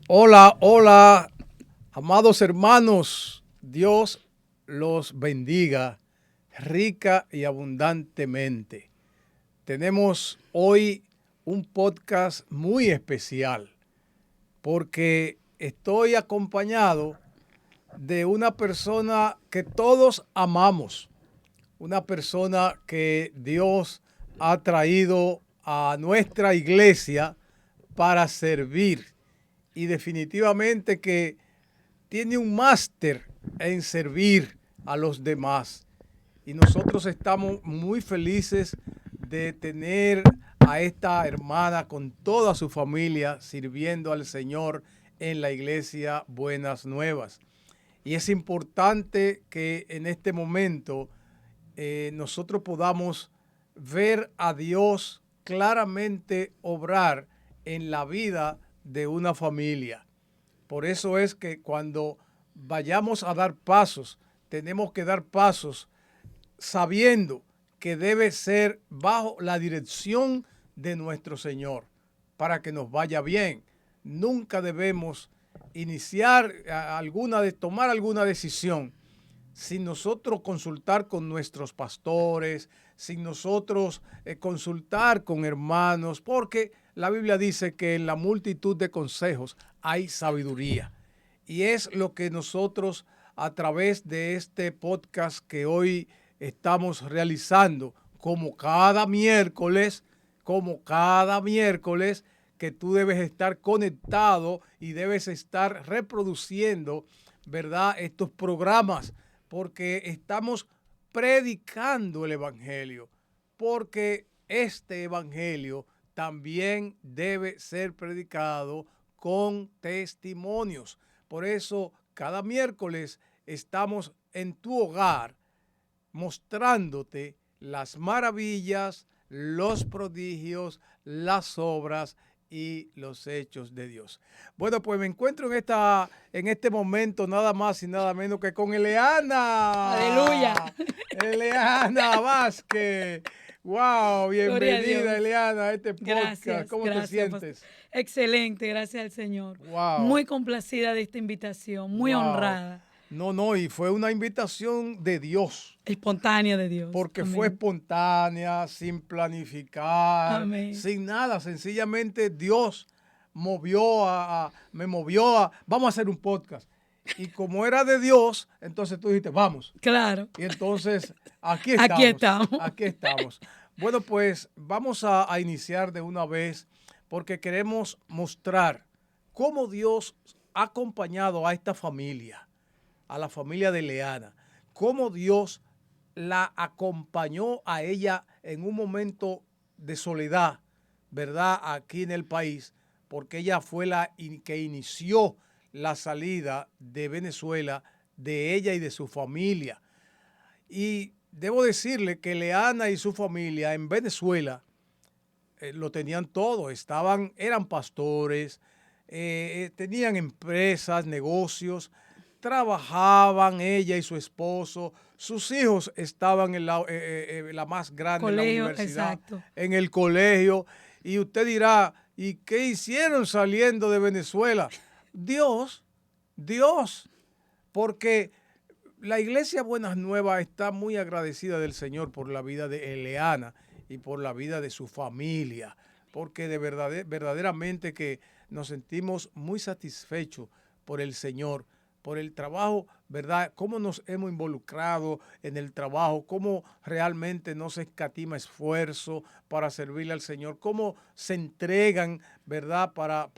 Hola, hola, amados hermanos, Dios los bendiga rica y abundantemente. Tenemos hoy un podcast muy especial porque estoy acompañado de una persona que todos amamos, una persona que Dios ha traído a nuestra iglesia para servir y definitivamente que tiene un máster en servir a los demás. Y nosotros estamos muy felices de tener a esta hermana con toda su familia sirviendo al Señor en la iglesia Buenas Nuevas. Y es importante que en este momento nosotros podamos ver a Dios claramente obrar en la vida de una familia. Por eso es que cuando vayamos a dar pasos, tenemos que dar pasos sabiendo que debe ser bajo la dirección de nuestro Señor para que nos vaya bien. Nunca debemos iniciar tomar alguna decisión sin nosotros consultar con nuestros pastores, sin nosotros consultar con hermanos, porque la Biblia dice que en la multitud de consejos hay sabiduría. Y es lo que nosotros a través de este podcast que hoy estamos realizando, como cada miércoles, que tú debes estar conectado y debes estar reproduciendo, ¿verdad?, estos programas, porque estamos predicando el Evangelio, porque este Evangelio también debe ser predicado con testimonios. Por eso, cada miércoles estamos en tu hogar mostrándote las maravillas, los prodigios, las obras y los hechos de Dios. Bueno, pues me encuentro en este momento nada más y nada menos que con Aleluya. Eleana. Eleana Vázquez. Wow, bienvenida Eleana a este podcast. Gracias, ¿Cómo gracias, te sientes? pastor. Excelente, gracias al Señor. Wow. Muy complacida de esta invitación, muy Wow. honrada. No, y fue una invitación de Dios. Espontánea de Dios. Porque Amén. fue espontánea, sin planificar, Amén. sin nada. Sencillamente Dios me movió a, vamos a hacer un podcast. Y como era de Dios, entonces tú dijiste, vamos. Claro. Y entonces aquí estamos. Aquí estamos. Aquí estamos. Bueno, pues vamos a iniciar de una vez porque queremos mostrar cómo Dios ha acompañado a esta familia, a la familia de Eleana, cómo Dios la acompañó a ella en un momento de soledad, ¿verdad?, aquí en el país, porque ella fue la que inició la salida de Venezuela, de ella y de su familia. Y debo decirle que Eleana y su familia en Venezuela lo tenían todo, eran pastores, tenían empresas, negocios, trabajaban ella y su esposo, sus hijos estaban en la más grande, Colegio, en la universidad, exacto. en el colegio, y usted dirá, ¿y qué hicieron saliendo de Venezuela? Dios, porque la iglesia Buenas Nuevas está muy agradecida del Señor por la vida de Eleana y por la vida de su familia, porque verdaderamente que nos sentimos muy satisfechos por el Señor, por el trabajo, ¿verdad? Cómo nos hemos involucrado en el trabajo, cómo realmente no se escatima esfuerzo para servirle al Señor, cómo se entregan, ¿verdad?, para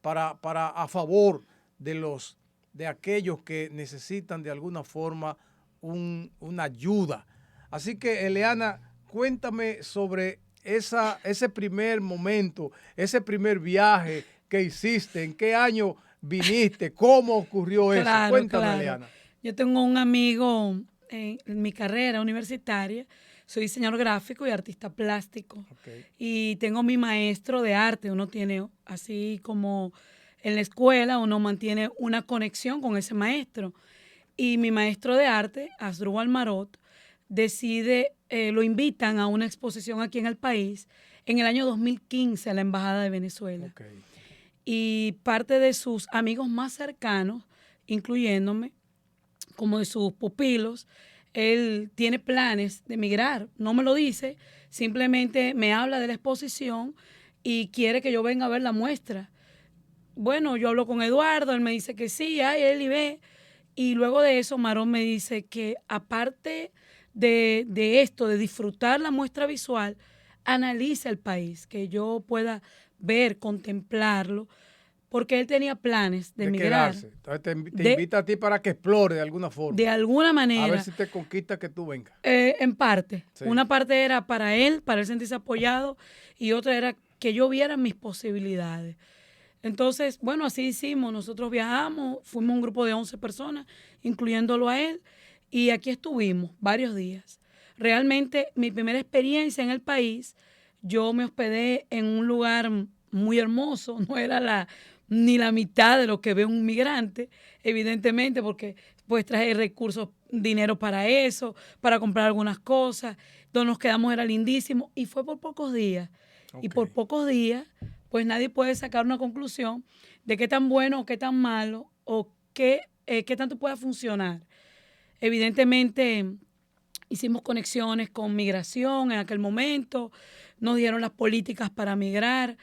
a favor de aquellos que necesitan de alguna forma una ayuda. Así que, Eleana, cuéntame sobre ese primer momento, ese primer viaje que hiciste, en qué año viniste, cómo ocurrió eso. Cuéntame, Claro. Eleana. Yo tengo un amigo en mi carrera universitaria, soy diseñador gráfico y artista plástico. Okay. Y tengo mi maestro de arte, uno tiene, así como en la escuela, uno mantiene una conexión con ese maestro. Y mi maestro de arte, Asdrúbal Marot, lo invitan a una exposición aquí en el país en el año 2015 a la Embajada de Venezuela. Okay. y parte de sus amigos más cercanos, incluyéndome, como de sus pupilos, él tiene planes de emigrar. No me lo dice, simplemente me habla de la exposición y quiere que yo venga a ver la muestra. Bueno, yo hablo con Eduardo, él me dice que sí, ay, él y ve. Y luego de eso, Marón me dice que aparte de esto, de disfrutar la muestra visual, analiza el país, que yo pueda ver, contemplarlo, porque él tenía planes de emigrar. Quedarse. Entonces te invita a ti para que explore de alguna forma. De alguna manera. A ver si te conquista que tú vengas. En parte. Sí. Una parte era para él sentirse apoyado, y otra era que yo viera mis posibilidades. Entonces, bueno, así hicimos. Nosotros viajamos, fuimos un grupo de 11 personas, incluyéndolo a él, y aquí estuvimos varios días. Realmente, mi primera experiencia en el país, yo me hospedé en un lugar muy hermoso, no era ni la mitad de lo que ve un migrante, evidentemente, porque pues traje recursos, dinero para eso, para comprar algunas cosas. Donde nos quedamos era lindísimo, y fue por pocos días. Okay. Y por pocos días, pues nadie puede sacar una conclusión de qué tan bueno o qué tan malo o qué tanto pueda funcionar. Evidentemente, hicimos conexiones con migración en aquel momento, nos dieron las políticas para migrar.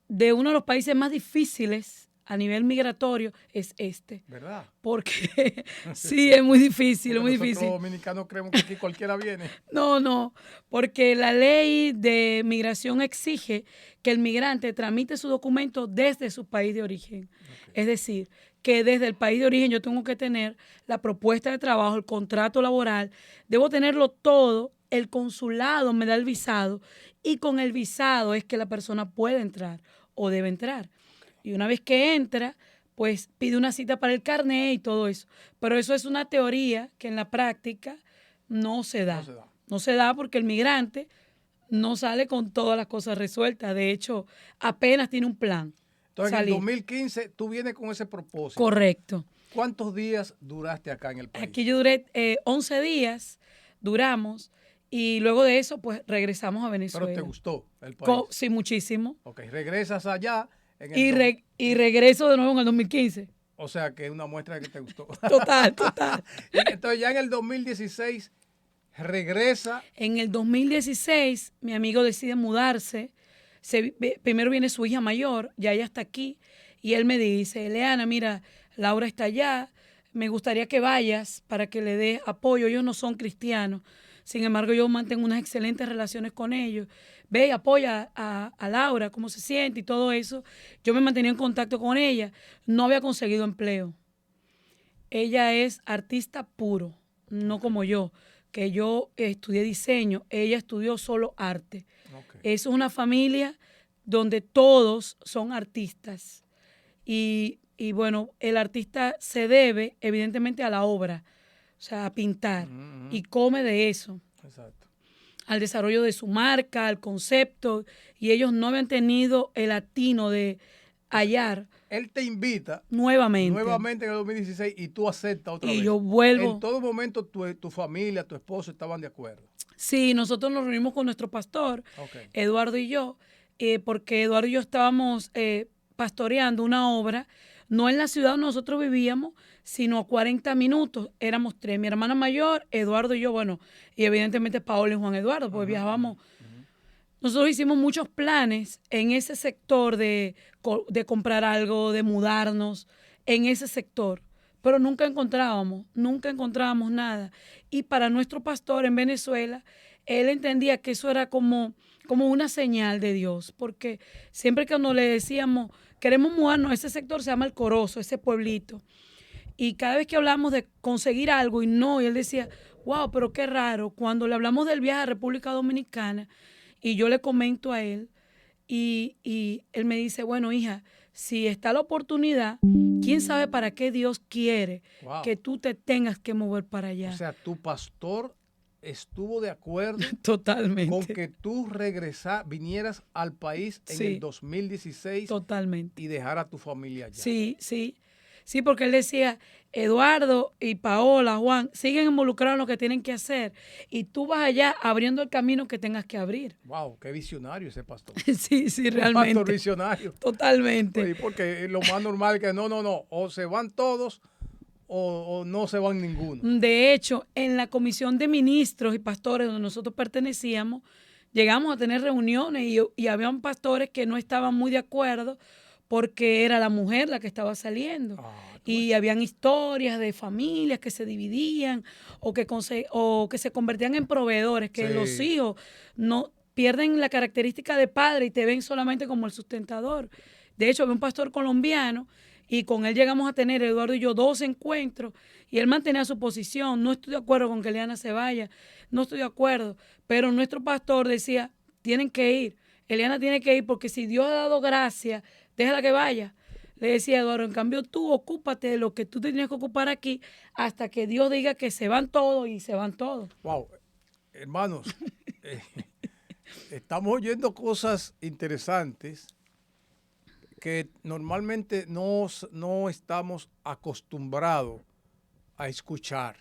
De uno de los países más difíciles a nivel migratorio es este. ¿Verdad? Porque sí, es muy difícil, es muy difícil. Nosotros los dominicanos creemos que aquí cualquiera viene. No, porque la ley de migración exige que el migrante tramite su documento desde su país de origen. Okay. Es decir, que desde el país de origen yo tengo que tener la propuesta de trabajo, el contrato laboral, debo tenerlo todo, el consulado me da el visado, y con el visado es que la persona puede entrar o debe entrar. Y una vez que entra, pues pide una cita para el carnet y todo eso. Pero eso es una teoría que en la práctica no se da. No se da porque el migrante no sale con todas las cosas resueltas. De hecho, apenas tiene un plan. Entonces, en el 2015 tú vienes con ese propósito. Correcto. ¿Cuántos días duraste acá en el país? Aquí yo duré 11 días, duramos. Y luego de eso, pues regresamos a Venezuela. ¿Pero te gustó el país? Sí, muchísimo. Ok, regresas allá. Y regreso de nuevo en el 2015. O sea, que es una muestra de que te gustó. Total. Entonces ya en el 2016 regresa. En el 2016 mi amigo decide mudarse. Primero viene su hija mayor, ya ella está aquí. Y él me dice, Leana, mira, Laura está allá. Me gustaría que vayas para que le des apoyo. Ellos no son cristianos. Sin embargo, yo mantengo unas excelentes relaciones con ellos. Ve y apoya a Laura, cómo se siente y todo eso. Yo me mantenía en contacto con ella. No había conseguido empleo. Ella es artista puro, no como yo, que yo estudié diseño. Ella estudió solo arte. Okay. Es una familia donde todos son artistas. Y bueno, el artista se debe evidentemente a la obra, o sea, a pintar, y come de eso. Exacto. Al desarrollo de su marca, al concepto, y ellos no habían tenido el atino de hallar. Él te invita nuevamente en el 2016 y tú aceptas otra vez. Y yo vuelvo. En todo momento tu familia, tu esposo estaban de acuerdo. Sí, nosotros nos reunimos con nuestro pastor, okay, Eduardo y yo, porque Eduardo y yo estábamos pastoreando una obra, no en la ciudad donde nosotros vivíamos, sino a 40 minutos. Éramos 3, mi hermana mayor, Eduardo y yo, bueno, y evidentemente Paola y Juan Eduardo, porque viajábamos. Nosotros hicimos muchos planes en ese sector de comprar algo, de mudarnos, en ese sector, pero nunca encontrábamos nada. Y para nuestro pastor en Venezuela, él entendía que eso era como una señal de Dios, porque siempre que cuando le decíamos, queremos mudarnos, ese sector se llama El Corozo, ese pueblito, y cada vez que hablamos de conseguir algo y él decía, wow, pero qué raro, cuando le hablamos del viaje a República Dominicana, y yo le comento a él, y él me dice, bueno, hija, si está la oportunidad, ¿quién sabe para qué Dios quiere que tú te tengas que mover para allá? O sea, tu pastor estuvo de acuerdo totalmente con que tú vinieras al país en el 2016 totalmente y dejar a tu familia allá. Sí, Sí, porque él decía, Eduardo y Paola, Juan, siguen involucrados en lo que tienen que hacer y tú vas allá abriendo el camino que tengas que abrir. Wow, qué visionario ese pastor. Sí, sí, Un pastor realmente. visionario. Totalmente. Oye, porque lo más normal es que no, o se van todos o no se van ninguno. De hecho, en la comisión de ministros y pastores donde nosotros pertenecíamos, llegamos a tener reuniones y habían pastores que no estaban muy de acuerdo porque era la mujer la que estaba saliendo. Y habían historias de familias que se dividían o que se convertían en proveedores, que los hijos no pierden la característica de padre y te ven solamente como el sustentador. De hecho, había un pastor colombiano y con él llegamos a tener, Eduardo y yo, 2 encuentros y él mantenía su posición. No estoy de acuerdo con que Eliana se vaya, no estoy de acuerdo, pero nuestro pastor decía, tienen que ir, Eliana tiene que ir porque si Dios ha dado gracia, déjala que vaya. Le decía Eduardo, en cambio tú ocúpate de lo que tú te tienes que ocupar aquí hasta que Dios diga que se van todos y se van todos. Wow, hermanos, estamos oyendo cosas interesantes que normalmente no estamos acostumbrados a escuchar.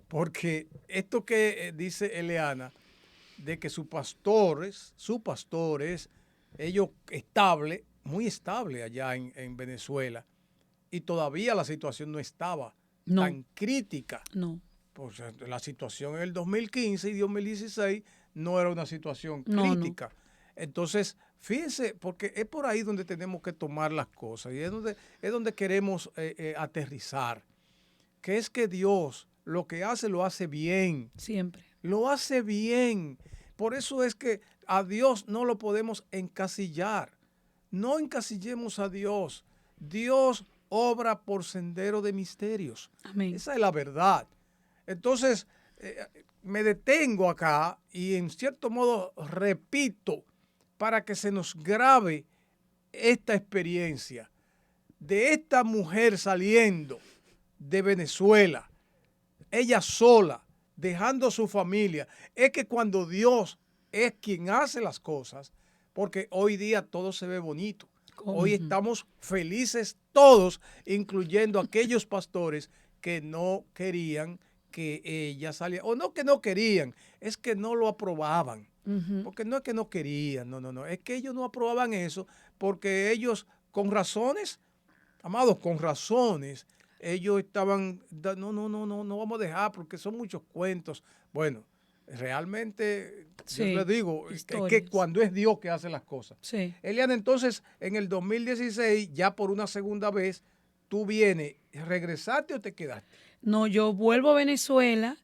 Porque esto que dice Eliana, de que su pastor es ellos estable, muy estable allá en Venezuela, y todavía la situación no estaba tan crítica. No. Pues la situación en el 2015 y 2016 no era una situación crítica. No. Entonces, fíjense, porque es por ahí donde tenemos que tomar las cosas y es donde queremos aterrizar, que es que Dios lo que hace lo hace bien. Siempre. Lo hace bien. Por eso es que a Dios no lo podemos encasillar. No encasillemos a Dios. Dios obra por sendero de misterios. Amén. Esa es la verdad. Entonces, me detengo acá y en cierto modo repito para que se nos grabe esta experiencia de esta mujer saliendo de Venezuela, ella sola, dejando a su familia. Es que cuando Dios es quien hace las cosas, porque hoy día todo se ve bonito. Hoy estamos felices todos, incluyendo aquellos pastores que no querían que ella saliera, o no que no querían, es que no lo aprobaban. Porque no es que no querían, no, es que ellos no aprobaban eso porque ellos, con razones, amados, con razones, ellos estaban, no vamos a dejar porque son muchos cuentos. Bueno, realmente, sí, yo les digo, historias. Es que cuando es Dios que hace las cosas. Sí. Eliana, entonces, en el 2016, ya por una segunda vez, tú vienes, ¿regresaste o te quedaste? No, yo vuelvo a Venezuela.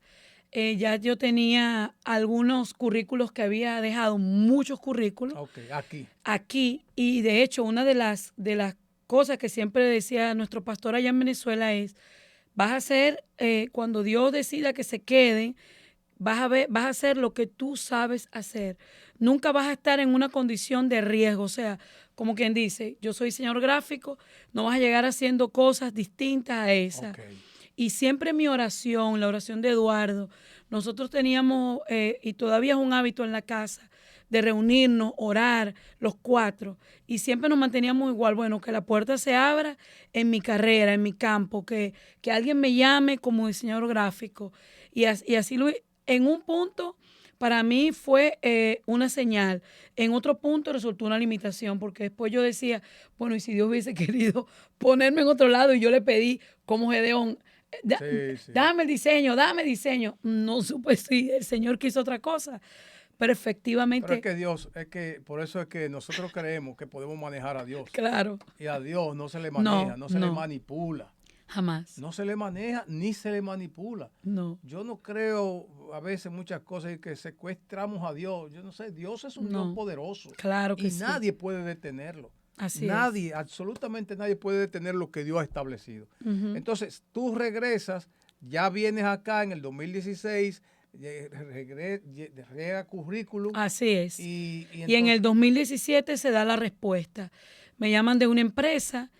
Ya yo tenía algunos currículos que había dejado, muchos currículos. Okay, aquí, y de hecho, una de las cosas que siempre decía nuestro pastor allá en Venezuela es, vas a hacer, cuando Dios decida que se queden, vas a hacer lo que tú sabes hacer. Nunca vas a estar en una condición de riesgo. O sea, como quien dice, yo soy diseñador gráfico, no vas a llegar haciendo cosas distintas a esas. Okay. Y siempre mi oración, la oración de Eduardo, nosotros teníamos, y todavía es un hábito en la casa, de reunirnos, orar los 4, y siempre nos manteníamos igual, bueno, que la puerta se abra en mi carrera, en mi campo, que alguien me llame como diseñador gráfico, y así en un punto para mí fue una señal, en otro punto resultó una limitación, porque después yo decía, bueno, y si Dios hubiese querido ponerme en otro lado, y yo le pedí como Gedeón, sí. dame diseño. No supe si el Señor quiso otra cosa, pero efectivamente. Pero es que Dios, por eso es que nosotros creemos que podemos manejar a Dios. Claro. Y a Dios no se le maneja, no se le manipula. Jamás. No se le maneja ni se le manipula. No. Yo no creo a veces muchas cosas que secuestramos a Dios. Yo no sé, Dios es un Dios poderoso. Claro que sí. Y nadie puede detenerlo. Así nadie, absolutamente nadie puede detener lo que Dios ha establecido. Entonces, tú regresas, ya vienes acá en el 2016, rega currículum. Así es. Y en el 2017 se da la respuesta. Me llaman de una empresa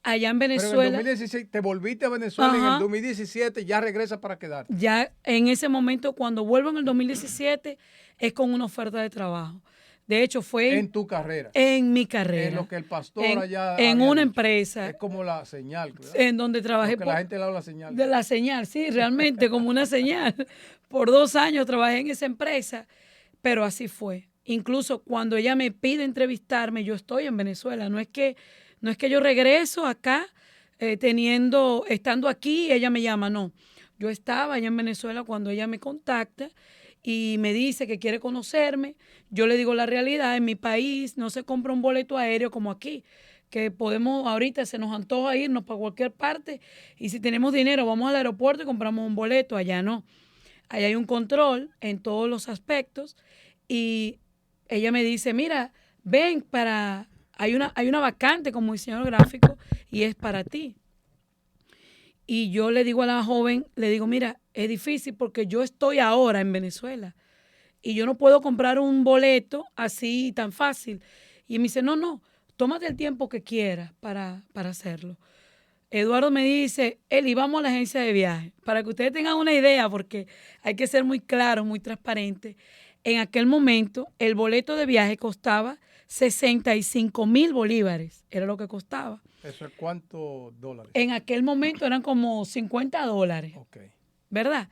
allá en Venezuela. Pero en el 2016 te volviste a Venezuela, en el 2017 ya regresas para quedarte. Ya en ese momento, cuando vuelvo en el 2017, es con una oferta de trabajo. De hecho, fue En tu carrera. en mi carrera. En lo que el pastor en, allá en había una dicho. empresa. Es como la señal, ¿verdad? En donde trabajé. Lo que la gente le habla señal. De la señal, sí, realmente como una señal. Por 2 años trabajé en esa empresa, pero así fue. Incluso cuando ella me pide entrevistarme, yo estoy en Venezuela. No es que yo regreso acá estando aquí, ella me llama, no. Yo estaba allá en Venezuela cuando ella me contacta y me dice que quiere conocerme. Yo le digo la realidad, en mi país no se compra un boleto aéreo como aquí, que podemos ahorita, se nos antoja irnos para cualquier parte y si tenemos dinero vamos al aeropuerto y compramos un boleto. Allá no. Allá hay un control en todos los aspectos y ella me dice, mira, ven hay una vacante como diseñador gráfico y es para ti. Y yo le digo a la joven, le digo, mira, es difícil porque yo estoy ahora en Venezuela y yo no puedo comprar un boleto así tan fácil. Y me dice, no, no, tómate el tiempo que quieras para hacerlo. Eduardo me dice, Eli, vamos a la agencia de viaje, para que ustedes tengan una idea, porque hay que ser muy claro, muy transparente. En aquel momento, el boleto de viaje costaba 65,000 bolívares, era lo que costaba. ¿Eso es cuántos dólares? En aquel momento eran como $50, Ok. ¿verdad?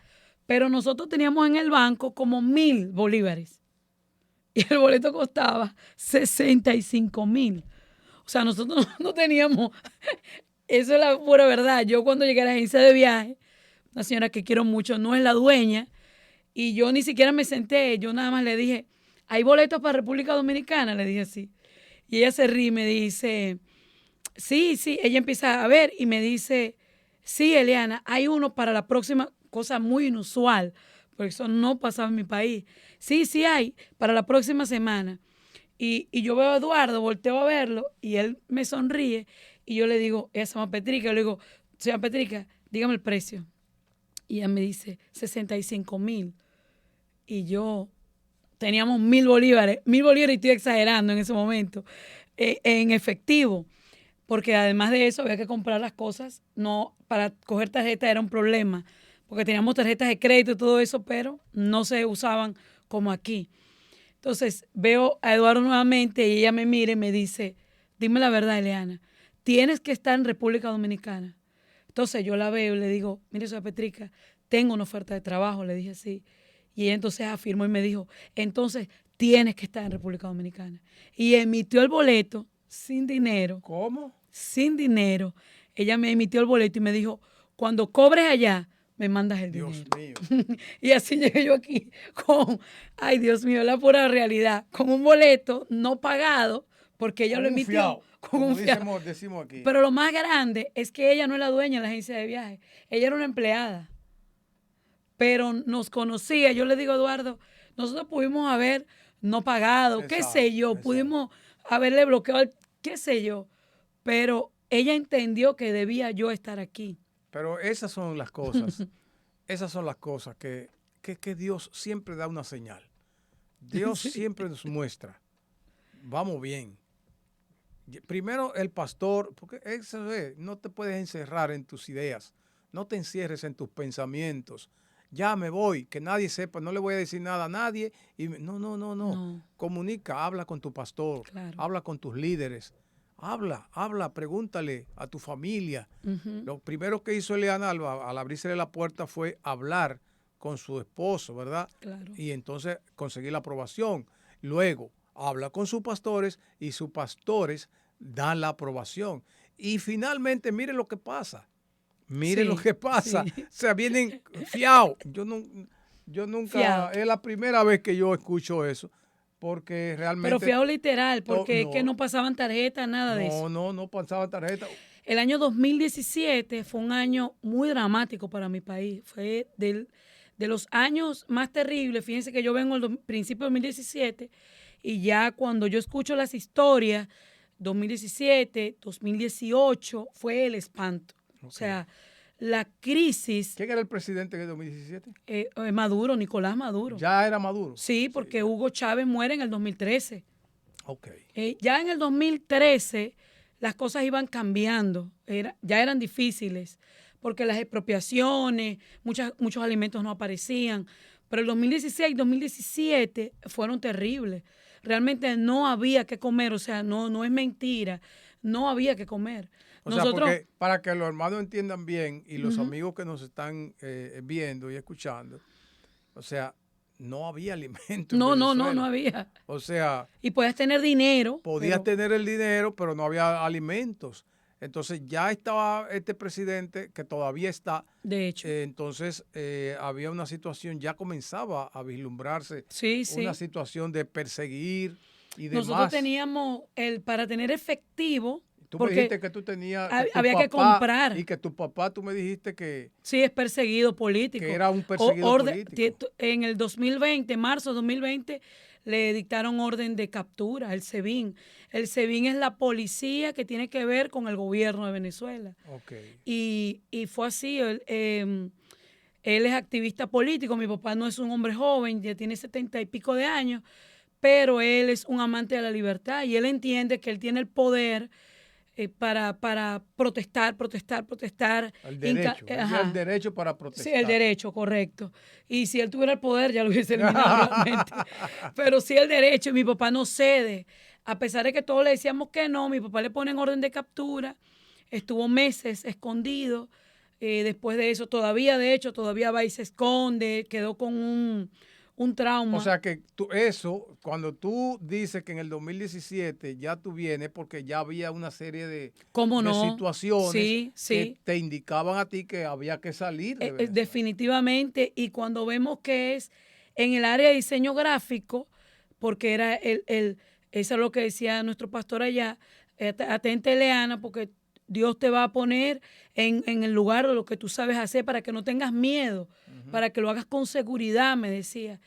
Pero nosotros teníamos en el banco como 1,000 bolívares y el boleto costaba 65,000. O sea, nosotros no teníamos, eso es la pura verdad. Yo cuando llegué a la agencia de viaje, una señora que quiero mucho, no es la dueña, y yo ni siquiera me senté, yo nada más le dije, ¿hay boletos para República Dominicana? Le dije así. Y ella se ríe y me dice, sí, sí, ella empieza a ver y me dice, sí, Eliana, hay uno para la próxima, cosa muy inusual, porque eso no pasaba en mi país. Sí, sí hay, para la próxima semana. Y yo veo a Eduardo, volteo a verlo y él me sonríe y yo le digo, ella se llama Petrica, yo le digo, señora Petrica, dígame el precio. Y ella me dice, 65,000. Y yo, teníamos 1,000 bolívares, 1,000 bolívares y estoy exagerando en ese momento, en efectivo. Porque además de eso había que comprar las cosas, no, para coger tarjeta era un problema, porque teníamos tarjetas de crédito y todo eso, pero no se usaban como aquí. Entonces veo a Eduardo nuevamente y ella me mira y me dice, dime la verdad, Eliana, tienes que estar en República Dominicana. Entonces yo la veo y le digo, mire, señora Petrica, tengo una oferta de trabajo, le dije así. Y ella entonces afirmó y me dijo, entonces tienes que estar en República Dominicana. Y emitió el boleto sin dinero. ¿Cómo? Sin dinero. Ella me emitió el boleto y me dijo, cuando cobres allá, me mandas el Dios dinero. mío. Y así llegué yo aquí con, ay Dios mío, la pura realidad, con un boleto no pagado, porque ella Con lo un emitió fiao, con como un fiao. decimos aquí. Pero lo más grande es que ella no es la dueña de la agencia de viajes, ella era una empleada, pero nos conocía. Yo le digo a Eduardo, nosotros pudimos haber no pagado, qué sé Exacto, yo, exacto. pudimos haberle bloqueado, qué sé yo, pero ella entendió que debía yo estar aquí. Pero esas son las cosas. Esas son las cosas que Dios siempre da una señal. Dios Sí. siempre nos muestra. Vamos bien. Primero el pastor, porque eso es, no te puedes encerrar en tus ideas. No te encierres en tus pensamientos. Ya me voy, que nadie sepa, no le voy a decir nada a nadie. No, no, no, no. No. Comunica, habla con tu pastor, Claro. habla con tus líderes. Habla, pregúntale a tu familia. Lo primero que hizo Eliana al abrirse la puerta fue hablar con su esposo, ¿verdad? Claro. Y entonces conseguir la aprobación. Luego, habla con sus pastores y sus pastores dan la aprobación. Y finalmente, mire lo que pasa. Mire Sí, lo que pasa. sí. O sea, vienen fiados. Yo nunca, Fiado. es la primera vez que yo escucho eso, porque realmente... Pero fiado literal, porque es que no, no pasaban tarjetas, nada de eso. no pasaba tarjeta. El año 2017 fue un año muy dramático para mi país. Fue de los años más terribles. Fíjense que yo vengo al principio de 2017 y ya cuando yo escucho las historias, 2017, 2018, fue el espanto. Okay. O sea, la crisis... ¿Quién era el presidente en el 2017? Maduro, Nicolás Maduro. ¿Ya era Maduro? Sí, porque sí. Hugo Chávez muere en el 2013. Ok. Ya en el 2013 las cosas iban cambiando, ya eran difíciles, porque las expropiaciones, muchos alimentos no aparecían, pero el 2016 y 2017 fueron terribles. realmente no había que comer, o sea, no es mentira, no había que comer. O sea, porque para que los hermanos entiendan bien y los amigos que nos están viendo y escuchando, o sea, no había alimento en No Venezuela. había. O sea, Y podías tener dinero. podías tener el dinero, pero no había alimentos. Entonces ya estaba este presidente, que todavía está. De hecho. Entonces había una situación, ya comenzaba a vislumbrarse Sí, una sí. situación de perseguir y demás. Nosotros teníamos para tener efectivo, Tú me porque dijiste que tú tenías, que tu había que papá, comprar. y que tu papá, tú me dijiste que Sí, es perseguido político. era un perseguido político. En el 2020, marzo de 2020, le dictaron orden de captura, el SEBIN. El SEBIN es la policía que tiene que ver con el gobierno de Venezuela. Okay. Y fue así. Él es activista político. Mi papá no es un hombre joven, ya tiene 70 y pico de años, pero él es un amante de la libertad y él entiende que él tiene el poder para protestar. El derecho, el derecho para protestar. Sí, el derecho, correcto. Y si él tuviera el poder, ya lo hubiese eliminado realmente. Pero sí el derecho, y mi papá no cede. A pesar de que todos le decíamos que no, mi papá le pone en orden de captura, estuvo meses escondido. Después de eso, de hecho, todavía va y se esconde, quedó con un trauma. O sea que cuando tú dices que en el 2017 ya tú vienes, porque ya había una serie de situaciones que te indicaban a ti que había que salir de Venezuela. Definitivamente, y cuando vemos que es en el área de diseño gráfico, porque era eso es lo que decía nuestro pastor allá, atente, Leana, porque Dios te va a poner en el lugar de lo que tú sabes hacer para que no tengas miedo, para que lo hagas con seguridad, me decía.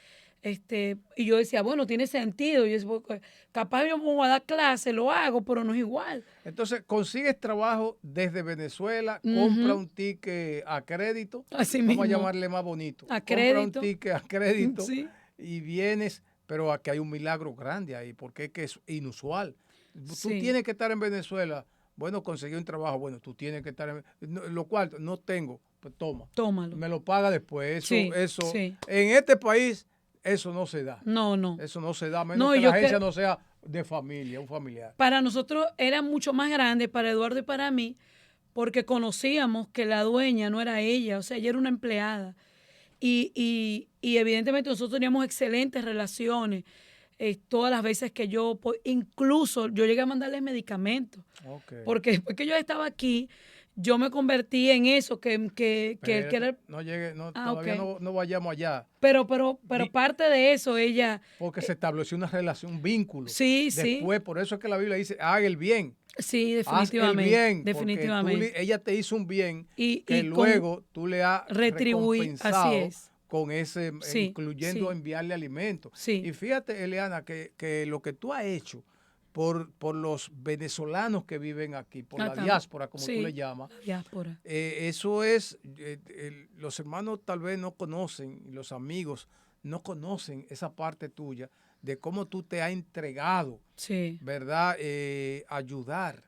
Y yo decía, bueno, tiene sentido. Yo decía, capaz yo me voy a dar clase, lo hago, pero no es igual. Entonces, consigues trabajo desde Venezuela, compra un ticket a crédito, así vamos mismo, a llamarle más bonito, a compra crédito. un ticket a crédito Sí. y vienes, pero aquí hay un milagro grande ahí, porque es que es inusual. Sí. Tú tienes que estar en Venezuela, bueno, conseguí un trabajo, bueno, tú tienes que estar lo cual no tengo, pues tómalo. Me lo paga después. Eso, sí. En este país, eso no se da. No. Eso no se da, menos que la agencia no sea de familia, un familiar. Para nosotros era mucho más grande, para Eduardo y para mí, porque conocíamos que la dueña no era ella, o sea, ella era una empleada. Y evidentemente nosotros teníamos excelentes relaciones. Todas las veces que incluso yo llegué a mandarles medicamentos. Okay. Porque después que yo estaba aquí, yo me convertí en eso, que era... No llegue, todavía no vayamos allá. Pero parte de eso, ella... Porque se estableció una relación, un vínculo. Sí, Después, por eso es que la Biblia dice, haga el bien. Sí, definitivamente. Haz el bien, definitivamente. Ella te hizo un bien y luego tú le has recompensado así es. Con ese, incluyendo enviarle alimentos. Sí. Y fíjate, Eliana, que lo que tú has hecho por los venezolanos que viven aquí, por la diáspora, como tú le llamas. La diáspora. Eso es, los hermanos tal vez no conocen, y los amigos no conocen esa parte tuya de cómo tú te has entregado, ¿verdad? Ayudar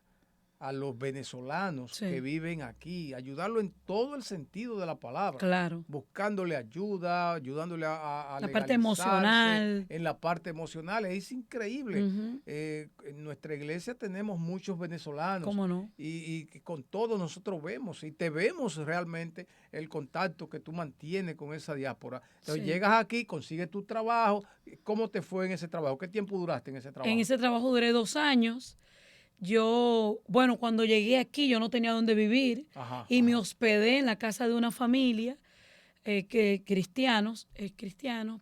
a los venezolanos que viven aquí, ayudarlo en todo el sentido de la palabra. Claro. Buscándole ayuda, ayudándole a la parte emocional. En la parte emocional. Es increíble. En nuestra iglesia tenemos muchos venezolanos. ¿Cómo no? Y con todos nosotros vemos y te vemos realmente el contacto que tú mantienes con esa diáspora. Entonces llegas aquí, consigues tu trabajo. ¿Cómo te fue en ese trabajo? ¿Qué tiempo duraste en ese trabajo? En ese trabajo duré 2 años. Cuando llegué aquí yo no tenía dónde vivir me hospedé en la casa de una familia cristianos,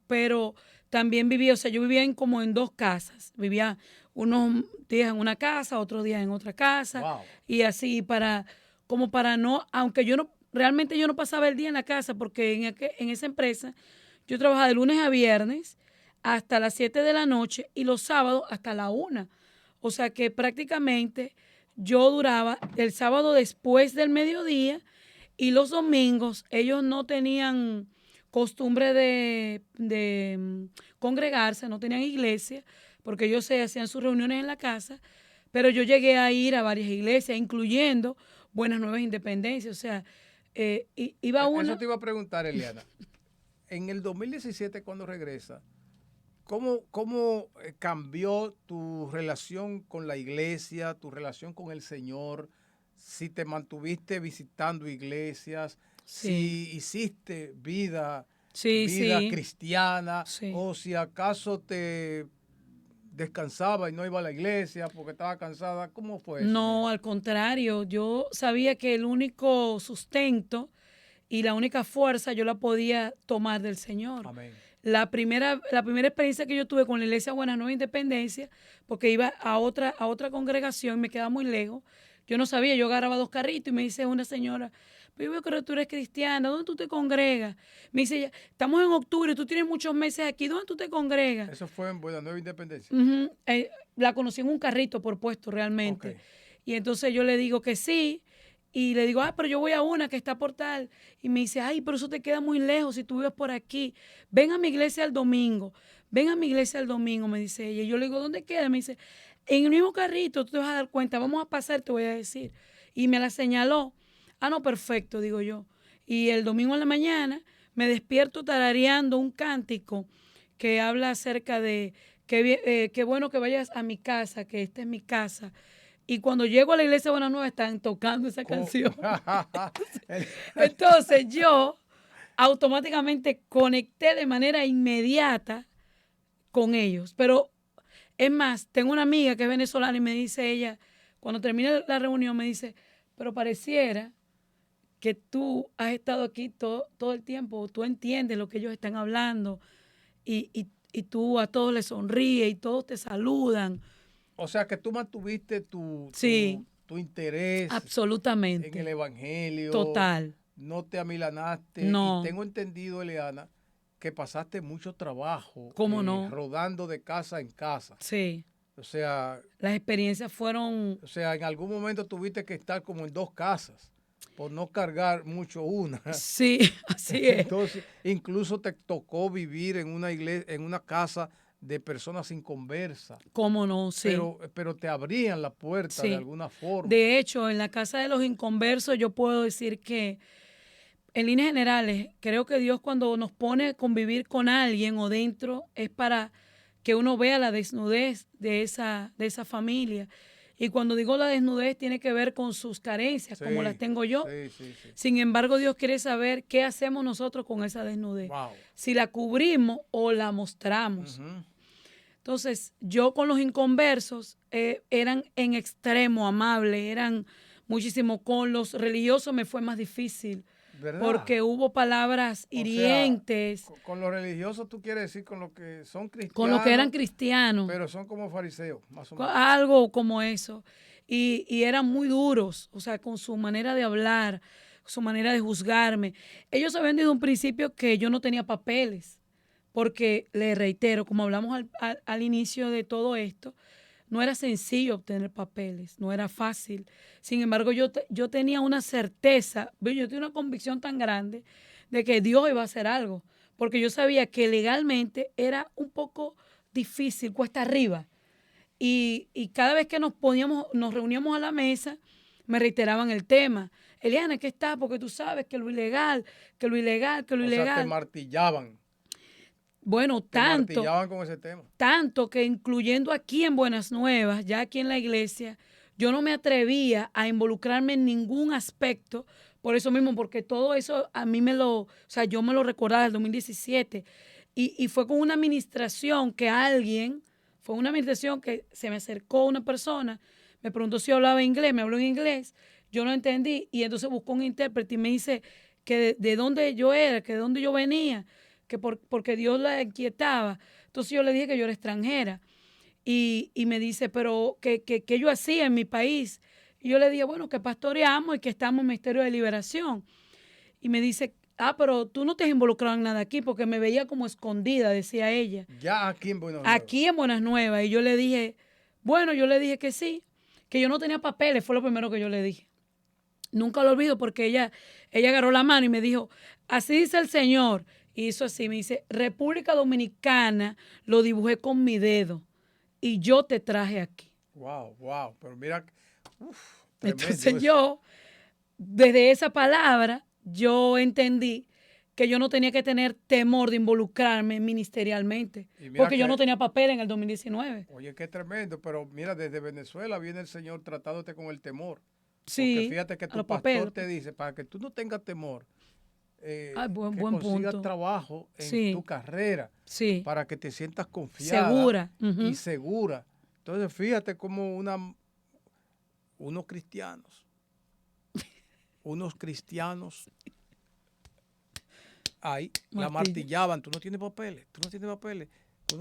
pero también yo vivía como en 2 casas. Vivía unos días en una casa, otros días en otra casa. Wow. Y así aunque realmente yo no pasaba el día en la casa porque en esa empresa yo trabajaba de lunes a viernes hasta las 7 de la noche y los sábados hasta la 1. O sea que prácticamente yo duraba el sábado después del mediodía y los domingos ellos no tenían costumbre de congregarse, no tenían iglesia, porque ellos se hacían sus reuniones en la casa, pero yo llegué a ir a varias iglesias, incluyendo Buenas Nuevas Independencia. O sea, iba uno... Eso te iba a preguntar, Eliana. En el 2017, cuando regresa, ¿Cómo cambió tu relación con la iglesia, tu relación con el Señor? Si te mantuviste visitando iglesias, Sí, si hiciste vida, sí, vida sí, cristiana, sí. o si acaso te descansaba y no iba a la iglesia porque estaba cansada. ¿Cómo fue eso, No, Miriam? al contrario, yo sabía que el único sustento y la única fuerza yo la podía tomar del Señor. Amén. La primera experiencia que yo tuve con la Iglesia Buena Nueva Independencia, porque iba a otra congregación, me quedaba muy lejos. Yo no sabía, yo agarraba 2 carritos y me dice una señora, pero yo creo que tú eres cristiana, ¿dónde tú te congregas? Me dice ella, estamos en octubre, tú tienes muchos meses aquí, ¿dónde tú te congregas? Eso fue en Buena Nueva Independencia. Ujú, la conocí en un carrito por puesto Ok. realmente. Y entonces yo le digo que sí. Y le digo, pero yo voy a una que está por tal. Y me dice, ay, pero eso te queda muy lejos si tú vives por aquí. Ven a mi iglesia el domingo. Ven a mi iglesia el domingo, me dice ella. Y yo le digo, ¿dónde queda? Me dice, en el mismo carrito, tú te vas a dar cuenta. Vamos a pasar, te voy a decir. Y me la señaló. Ah, no, perfecto, digo yo. Y el domingo en la mañana me despierto tarareando un cántico que habla acerca de qué bueno que vayas a mi casa, que esta es mi casa. Y cuando llego a la iglesia Buena Nueva están tocando esa Co- canción. El- Entonces yo automáticamente conecté de manera inmediata con ellos. Pero es más, tengo una amiga que es venezolana y me dice ella, cuando termina la reunión, me dice, pero pareciera que tú has estado aquí todo el tiempo, tú entiendes lo que ellos están hablando y tú a todos les sonríes y todos te saludan. o sea que tú mantuviste Sí, tu interés en el absolutamente, evangelio, total. no te amilanaste y No, tengo entendido, Eliana, que pasaste mucho trabajo cómo no. rodando de casa en casa. Sí, O sea, las experiencias fueron, en algún momento tuviste que estar como en dos casas por no cargar mucho una. sí, así es. Entonces, incluso te tocó vivir en una iglesia, en una casa de personas inconversas, Cómo no, sí, pero te abrían la puerta de sí. alguna forma. De hecho, en la casa de los inconversos yo puedo decir que en líneas generales, creo que Dios cuando nos pone a convivir con alguien o dentro es para que uno vea la desnudez de esa familia. Y cuando digo la desnudez tiene que ver con sus carencias, como las Sí, tengo yo. sí, sí, sí. Sin embargo, Dios quiere saber qué hacemos nosotros con esa desnudez. Wow. Si la cubrimos o la mostramos. Ujú. Entonces, yo con los inconversos eran en extremo amables, eran muchísimo. Con los religiosos me fue más difícil ¿Verdad? porque hubo palabras O sea, hirientes con los religiosos tú quieres decir con los que son con los que eran cristianos, cristianos, pero son como fariseos, más o menos. algo como eso. Y eran muy duros, o sea, con su manera de hablar, su manera de juzgarme. Ellos sabían desde un principio que yo no tenía papeles, porque le reitero, como hablamos al inicio de todo esto, no era sencillo obtener papeles, no era fácil. Sin embargo, yo tenía una certeza, yo tenía una convicción tan grande de que Dios iba a hacer algo, porque yo sabía que legalmente era un poco difícil, cuesta arriba. Y cada vez que nos reuníamos a la mesa, me reiteraban el tema. Eliana, ¿qué está? Porque tú sabes que lo ilegal, que lo ilegal, que lo O sea, ilegal. Bueno, te tanto, martillaban con ese tema. tanto que incluyendo aquí en Buenas Nuevas, ya aquí en la iglesia, yo no me atrevía a involucrarme en ningún aspecto, por eso mismo, porque todo eso a mí o sea, yo me lo recordaba del 2017 y fue con una administración fue una administración que se me acercó una persona, me preguntó si yo hablaba inglés, me habló en inglés, yo no entendí y entonces buscó un intérprete y me dice que de dónde yo era, que de dónde yo venía, porque Dios la inquietaba. Entonces yo le dije que yo era extranjera y me dice, pero ¿qué yo hacía en mi país? Y yo le dije, bueno, que pastoreamos y que estamos en Ministerio de Liberación. Y me dice, pero tú no te has involucrado en nada aquí porque me veía como escondida, decía ella. Ya aquí en Buenos Nuevos. Aquí en Buenas Nuevas. Y yo le dije, bueno, yo le dije que sí, que yo no tenía papeles, fue lo primero que yo le dije. Nunca lo olvido porque ella agarró la mano y me dijo, así dice el Señor. Y hizo así, me dice, República Dominicana, lo dibujé con mi dedo y yo te traje aquí. Wow, wow. Pero mira, tremendo Entonces eso. yo, desde esa palabra, yo entendí que yo no tenía que tener temor de involucrarme ministerialmente, porque yo no tenía papel en el 2019. Oye, qué tremendo, pero mira, desde Venezuela viene el Señor tratándote con el temor. Sí, porque fíjate que tu pastor te dice, para que tú no tengas temor, que buen consigas punto. trabajo en Sí. tu carrera, Sí. para que te sientas confiada Segura. y segura. Entonces, fíjate como unos cristianos ahí la martillaban. Tú no tienes papeles, tú no tienes papeles, tú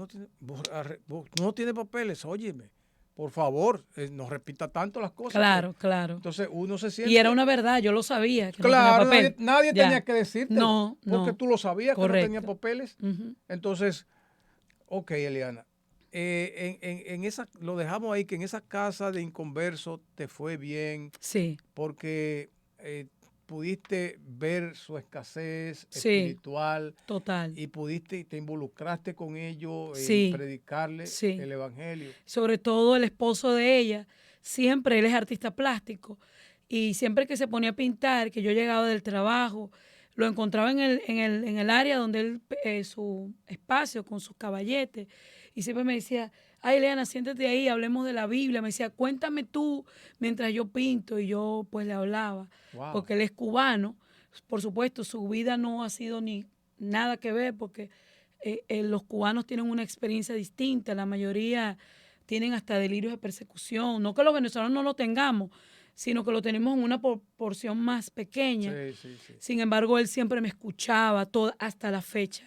no tienes papeles, óyeme. Por favor, no repita tanto las cosas. Claro, claro. Entonces uno se siente... Y era una verdad, yo lo sabía, que claro, no tenía papel. nadie tenía que decírtelo. No, porque tú lo sabías. Correcto. Que no tenía papeles. Entonces, ok, Eliana, lo dejamos ahí, que en esa casa de inconverso te fue bien. Sí. Porque pudiste ver su escasez espiritual. Total. Y te involucraste con ellos en predicarle el evangelio. Sobre todo el esposo de ella, siempre él es artista plástico y siempre que se ponía a pintar, que yo llegaba del trabajo, lo encontraba en el área donde él, su espacio con sus caballetes, y siempre me decía, ay, Eliana, siéntate ahí, hablemos de la Biblia. Me decía, cuéntame tú mientras yo pinto, y yo pues le hablaba, porque él es cubano. Por supuesto, su vida no ha sido ni nada que ver, porque los cubanos tienen una experiencia distinta, la mayoría tienen hasta delirios de persecución, no que los venezolanos no lo tengamos, sino que lo tenemos en una porción más pequeña. Sí. Sin embargo, él siempre me escuchaba hasta la fecha.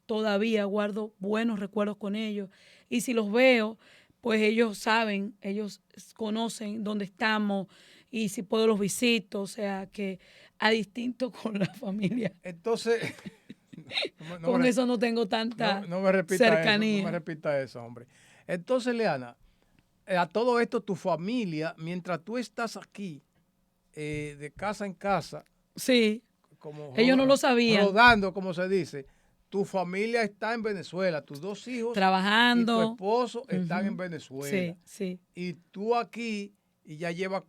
Todavía guardo buenos recuerdos con ellos. Y si los veo, pues ellos saben, ellos conocen dónde estamos y si puedo los visito. O sea, que a distinto con la familia. Entonces, con eso no tengo tanta cercanía. No me repita eso, hombre. Entonces, Eliana, a todo esto, tu familia, mientras tú estás aquí, de casa en casa, sí, ellos no lo sabían. Rodando, como se dice, tu familia está en Venezuela, tus 2 hijos trabajando, y tu esposo están en Venezuela. Sí. Y tú aquí, y ya llevas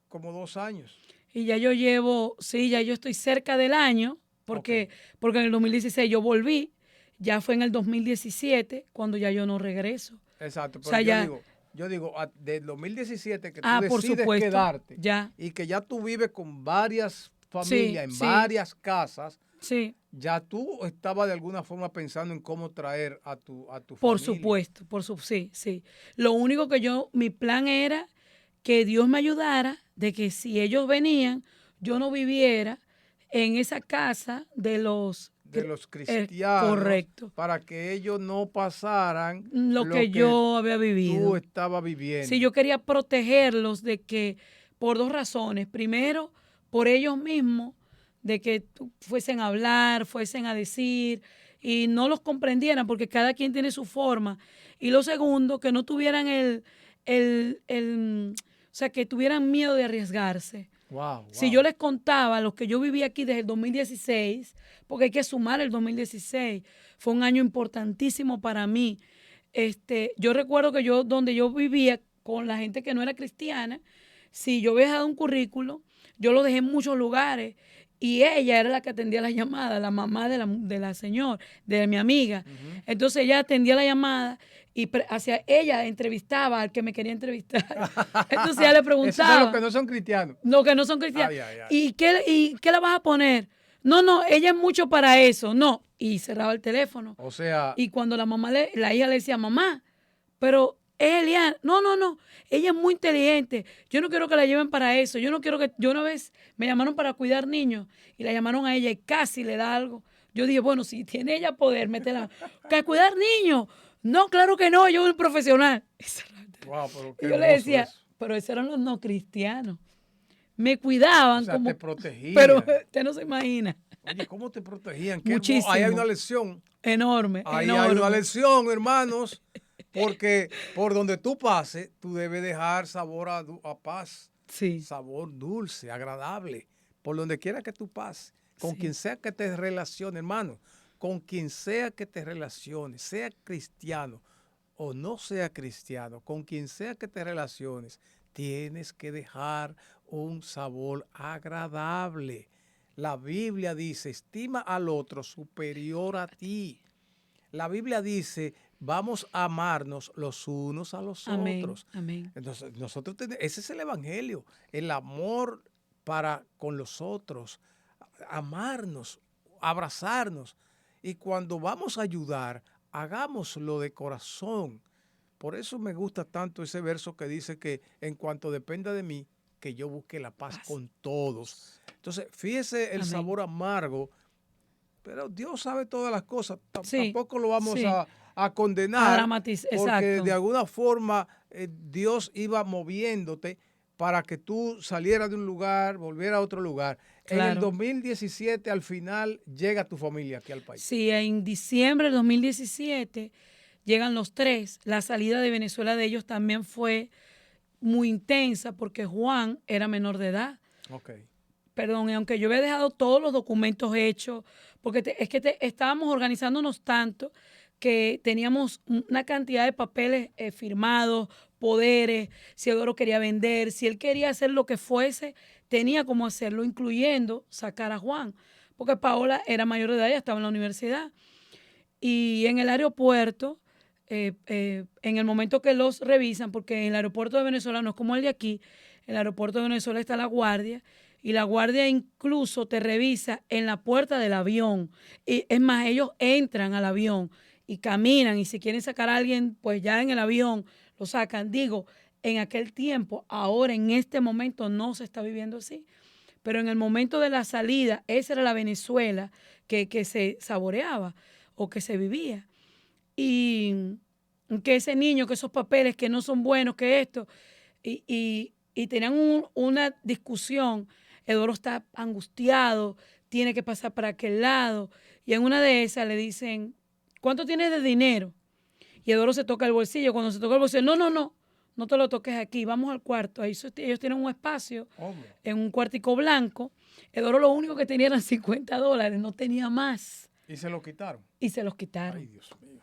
como 2 años. Y ya yo ya yo estoy cerca del año, porque en el 2016 yo volví, ya fue en el 2017 cuando ya yo no regreso. Exacto, pero o sea, yo digo, del 2017 que tú decides quedarte, y que ya tú vives con varias familias en varias casas, ya tú estabas de alguna forma pensando en cómo traer a tu familia. Por supuesto, sí. Lo único que mi plan era que Dios me ayudara, de que si ellos venían, yo no viviera en esa casa de los cristianos, correcto, para que ellos no pasaran lo que yo había vivido. Tú estabas viviendo. Sí, yo quería protegerlos de que, por 2 razones. Primero, por ellos mismos, de que fuesen a hablar, fuesen a decir y no los comprendieran, porque cada quien tiene su forma. Y lo segundo, que no tuvieran o sea, que tuvieran miedo de arriesgarse. Wow. Si yo les contaba los que yo viví aquí desde el 2016, porque hay que sumar el 2016, fue un año importantísimo para mí. Yo recuerdo que donde yo vivía con la gente que no era cristiana, si yo había dejado un currículo, yo lo dejé en muchos lugares y ella era la que atendía la llamada, la mamá de la señora, de mi amiga. Entonces ella atendía la llamada y hacia ella entrevistaba al que me quería entrevistar. Entonces ella le preguntaba. Esos son los que no son cristianos. Los que no son cristianos. ¿Y qué la vas a poner? No, ella es mucho para eso. No. Y cerraba el teléfono. O sea. Y cuando la hija le decía, mamá, pero es Eliana. No. Ella es muy inteligente. Yo no quiero que la lleven para eso. Yo una vez me llamaron para cuidar niños y la llamaron a ella y casi le da algo. Yo dije, bueno, si tiene ella poder, métela. ¿Que cuidar niños? No, claro que no, yo soy un profesional. Wow, pero qué y yo le decía, eso. Pero esos eran los no cristianos. Me cuidaban, o sea, como te protegían. Pero usted no se imagina. Oye, ¿cómo te protegían? Muchísimo. Ahí hay una lección. Enorme. Ahí hay una lección, hermanos. Porque por donde tú pases, tú debes dejar sabor a paz. Sí. Sabor dulce, agradable. Por donde quiera que tú pases. Con quien sea que te relacione, hermano. Con quien sea que te relaciones, sea cristiano o no sea cristiano, con quien sea que te relaciones, tienes que dejar un sabor agradable. La Biblia dice, estima al otro superior a ti. La Biblia dice, vamos a amarnos los unos a los Amén, otros. amén. Entonces, ese es el evangelio, el amor para con los otros, amarnos, abrazarnos. Y cuando vamos a ayudar, hagámoslo de corazón. Por eso me gusta tanto ese verso que dice que en cuanto dependa de mí, que yo busque la paz con todos. Entonces, fíjese el Amén. sabor amargo, pero Dios sabe todas las cosas. Sí, Tampoco lo vamos sí. a A condenar, dramatizar, porque exacto. de alguna forma Dios iba moviéndote para que tú salieras de un lugar, volvieras a otro lugar. En el Claro. 2017, al final, llega tu familia aquí al país. Sí, en diciembre del 2017 llegan los tres. La salida de Venezuela de ellos también fue muy intensa porque Juan era menor de edad. Ok. Perdón, y aunque yo había dejado todos los documentos hechos, porque estábamos organizándonos tanto que teníamos una cantidad de papeles firmados, poderes, si Eduardo quería vender, si él quería hacer lo que fuese, tenía como hacerlo, incluyendo sacar a Juan, porque Paola era mayor de edad, ya estaba en la universidad. Y en el aeropuerto, en el momento que los revisan, porque en el aeropuerto de Venezuela no es como el de aquí, en el aeropuerto de Venezuela está la guardia, y la guardia incluso te revisa en la puerta del avión. Y es más, ellos entran al avión y caminan, y si quieren sacar a alguien, pues ya en el avión lo sacan. Digo, en aquel tiempo, ahora en este momento no se está viviendo así. Pero en el momento de la salida, esa era la Venezuela que se saboreaba o que se vivía. Y que ese niño, que esos papeles que no son buenos, que esto, y tenían una discusión. Eduardo está angustiado, tiene que pasar para aquel lado. Y en una de esas le dicen, ¿cuánto tienes de dinero? Y Eduardo se toca el bolsillo. Cuando se toca el bolsillo, no te lo toques aquí, vamos al cuarto. Ahí ellos tienen un espacio, en un cuartico blanco. Eduardo lo único que tenía eran $50, no tenía más. ¿Y se lo quitaron? Y se los quitaron. Ay, Dios mío.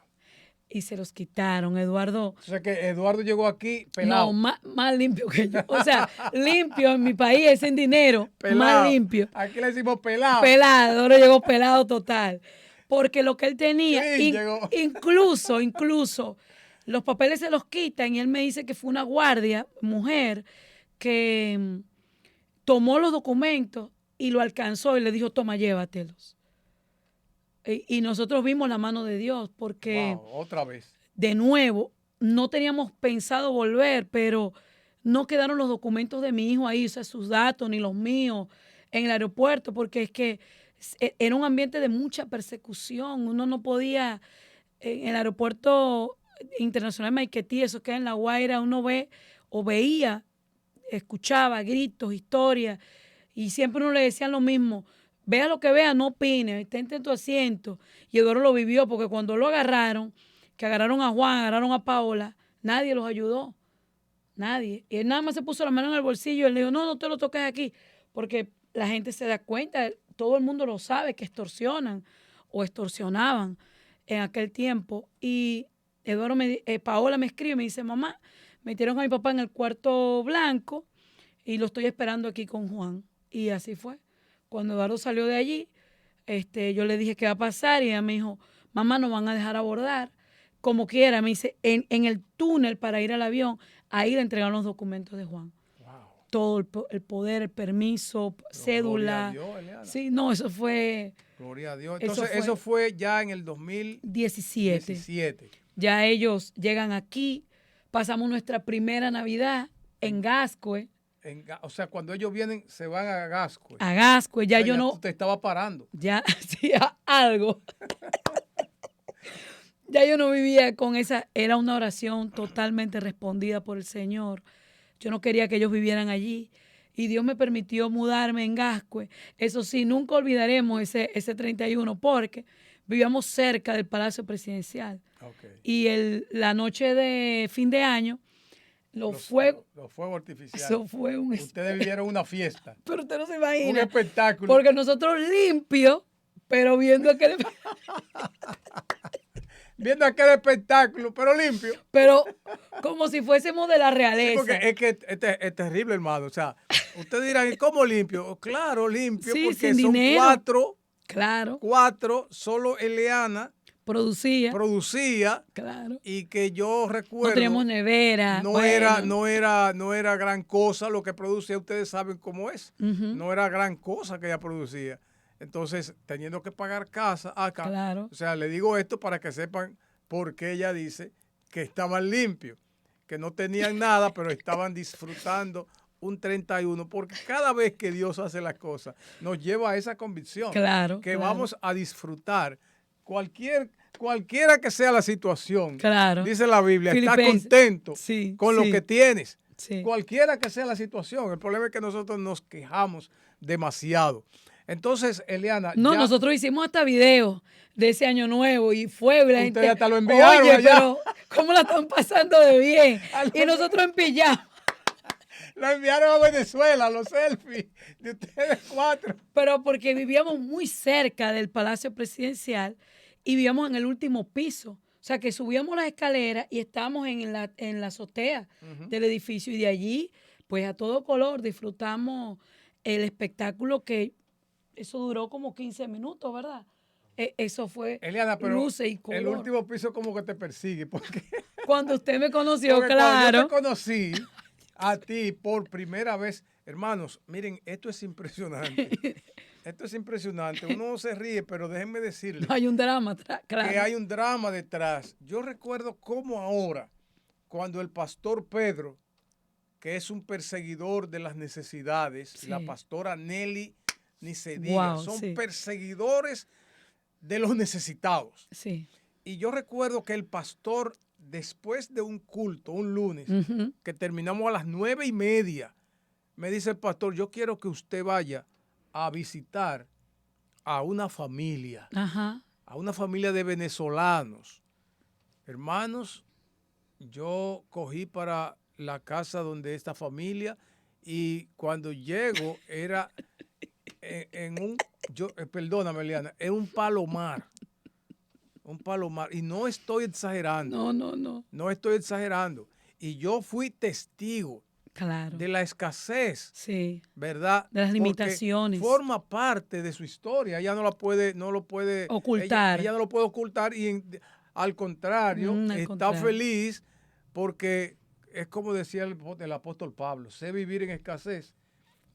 Y se los quitaron, Eduardo. O sea que Eduardo llegó aquí pelado. No, más limpio que yo. O sea, limpio en mi país, sin dinero, Pelado. más limpio. Aquí le decimos pelado. Pelado, Eduardo llegó pelado total. Porque lo que él tenía, Llegó. incluso, los papeles se los quitan y él me dice que fue una guardia, mujer, que tomó los documentos y lo alcanzó y le dijo, toma, llévatelos. Y nosotros vimos la mano de Dios porque, wow, otra vez, de nuevo, no teníamos pensado volver, pero no quedaron los documentos de mi hijo ahí, o sea, sus datos ni los míos en el aeropuerto, porque es que era un ambiente de mucha persecución. Uno no podía, en el aeropuerto internacional Maiquetía, eso queda en La Guaira, uno ve o veía, escuchaba gritos, historias, y siempre uno le decían lo mismo: vea lo que vea, no opine, esté en tu asiento. Y Eduardo lo vivió, porque cuando lo agarraron, que agarraron a Juan, agarraron a Paola, nadie los ayudó, nadie. Y él nada más se puso la mano en el bolsillo y él le dijo, no te lo toques aquí, porque la gente se da cuenta, todo el mundo lo sabe, que extorsionan o extorsionaban en aquel tiempo. Y Paola me escribe y me dice, mamá, metieron a mi papá en el cuarto blanco y lo estoy esperando aquí con Juan. Y así fue. Cuando Eduardo salió de allí, yo le dije qué va a pasar y ella me dijo, mamá, nos van a dejar abordar. Como quiera, me dice, en el túnel para ir al avión, ahí le entregaron los documentos de Juan. wow. Todo el poder, el permiso, cédula. Gloria a Dios, Eliana. Sí, no, eso fue... Gloria a Dios. Entonces, eso fue ya en el 2017. Ya ellos llegan aquí, pasamos nuestra primera Navidad en Gascue. O sea, cuando ellos vienen, se van a Gascue. A Gascue, ya o sea, yo ya no... Tú te estaba parando. Ya hacía algo. Ya yo no vivía con esa... Era una oración totalmente respondida por el Señor. Yo no quería que ellos vivieran allí. Y Dios me permitió mudarme en Gascue. Eso sí, nunca olvidaremos ese 31 porque vivíamos cerca del Palacio Presidencial. Okay. Y la noche de fin de año, los fuegos artificiales. Eso fue un... Ustedes vivieron una fiesta. Pero usted no se imagina. Un espectáculo. Porque nosotros limpios, pero viendo aquel... Viendo aquel espectáculo, pero limpio. Pero como si fuésemos de la realeza. Sí, porque es que es terrible, hermano. O sea, Ustedes dirán, ¿y cómo limpio? Claro, limpio, Sí, porque sin son dinero. Claro. cuatro, solo Eliana Producía. producía, Claro. y que yo No teníamos recuerdo, nevera. no Bueno. era gran cosa lo que producía, ustedes saben cómo es. Ujú. No era gran cosa que ella producía. Entonces, teniendo que pagar casa acá, Claro. o sea, le digo esto para que sepan por qué ella dice que estaban limpios, que no tenían nada, pero estaban disfrutando un 31, porque cada vez que Dios hace las cosas, nos lleva a esa convicción, Claro, que claro. vamos a disfrutar cualquiera que sea la situación. Claro. Dice la Biblia, está Filipenses. contento Sí, con lo sí, que tienes. sí. Cualquiera que sea la situación. El problema es que nosotros nos quejamos demasiado. Entonces, Eliana, No, ya nosotros hicimos hasta videos de ese año nuevo y fue y la ustedes gente, hasta lo enviaron oye, allá. pero ¿cómo la están pasando de bien? Y nosotros en pijama. Lo enviaron a Venezuela, los selfies de ustedes 4. Pero porque vivíamos muy cerca del Palacio Presidencial y vivíamos en el último piso. O sea, que subíamos las escaleras y estábamos en la azotea del edificio y de allí, pues a todo color, disfrutamos el espectáculo que eso duró como 15 minutos, ¿verdad? Eso fue Eliana, pero luces y el color. último piso como que te persigue, porque Cuando usted me conoció, Porque cuando yo claro. te conocí a ti por primera vez, hermanos, miren, esto es impresionante. Esto es impresionante. Uno se ríe, pero déjenme decirles Hay un drama atrás, claro. que hay un drama detrás. Yo recuerdo cómo ahora, cuando el pastor Pedro, que es un perseguidor de las necesidades, Sí. la pastora Nelly, ni se diga, Wow, son sí. perseguidores de los necesitados. Sí. Y yo recuerdo que el pastor, después de un culto, un lunes, que terminamos a las 9:30, me dice el pastor, yo quiero que usted vaya a visitar a una familia, Ajá. a una familia de venezolanos. Hermanos, yo cogí para la casa donde esta familia, y cuando llego era en un, perdóname, Eliana, en un palomar. Un palomar. Y no estoy exagerando. No, no, no. No estoy exagerando. Y yo fui testigo Claro. de la escasez, Sí. ¿verdad? De las Porque limitaciones. forma parte de su historia. Ella no lo puede Ocultar. Ella no lo puede ocultar, y al contrario, al está contrario. feliz porque es como decía el apóstol Pablo, sé vivir en escasez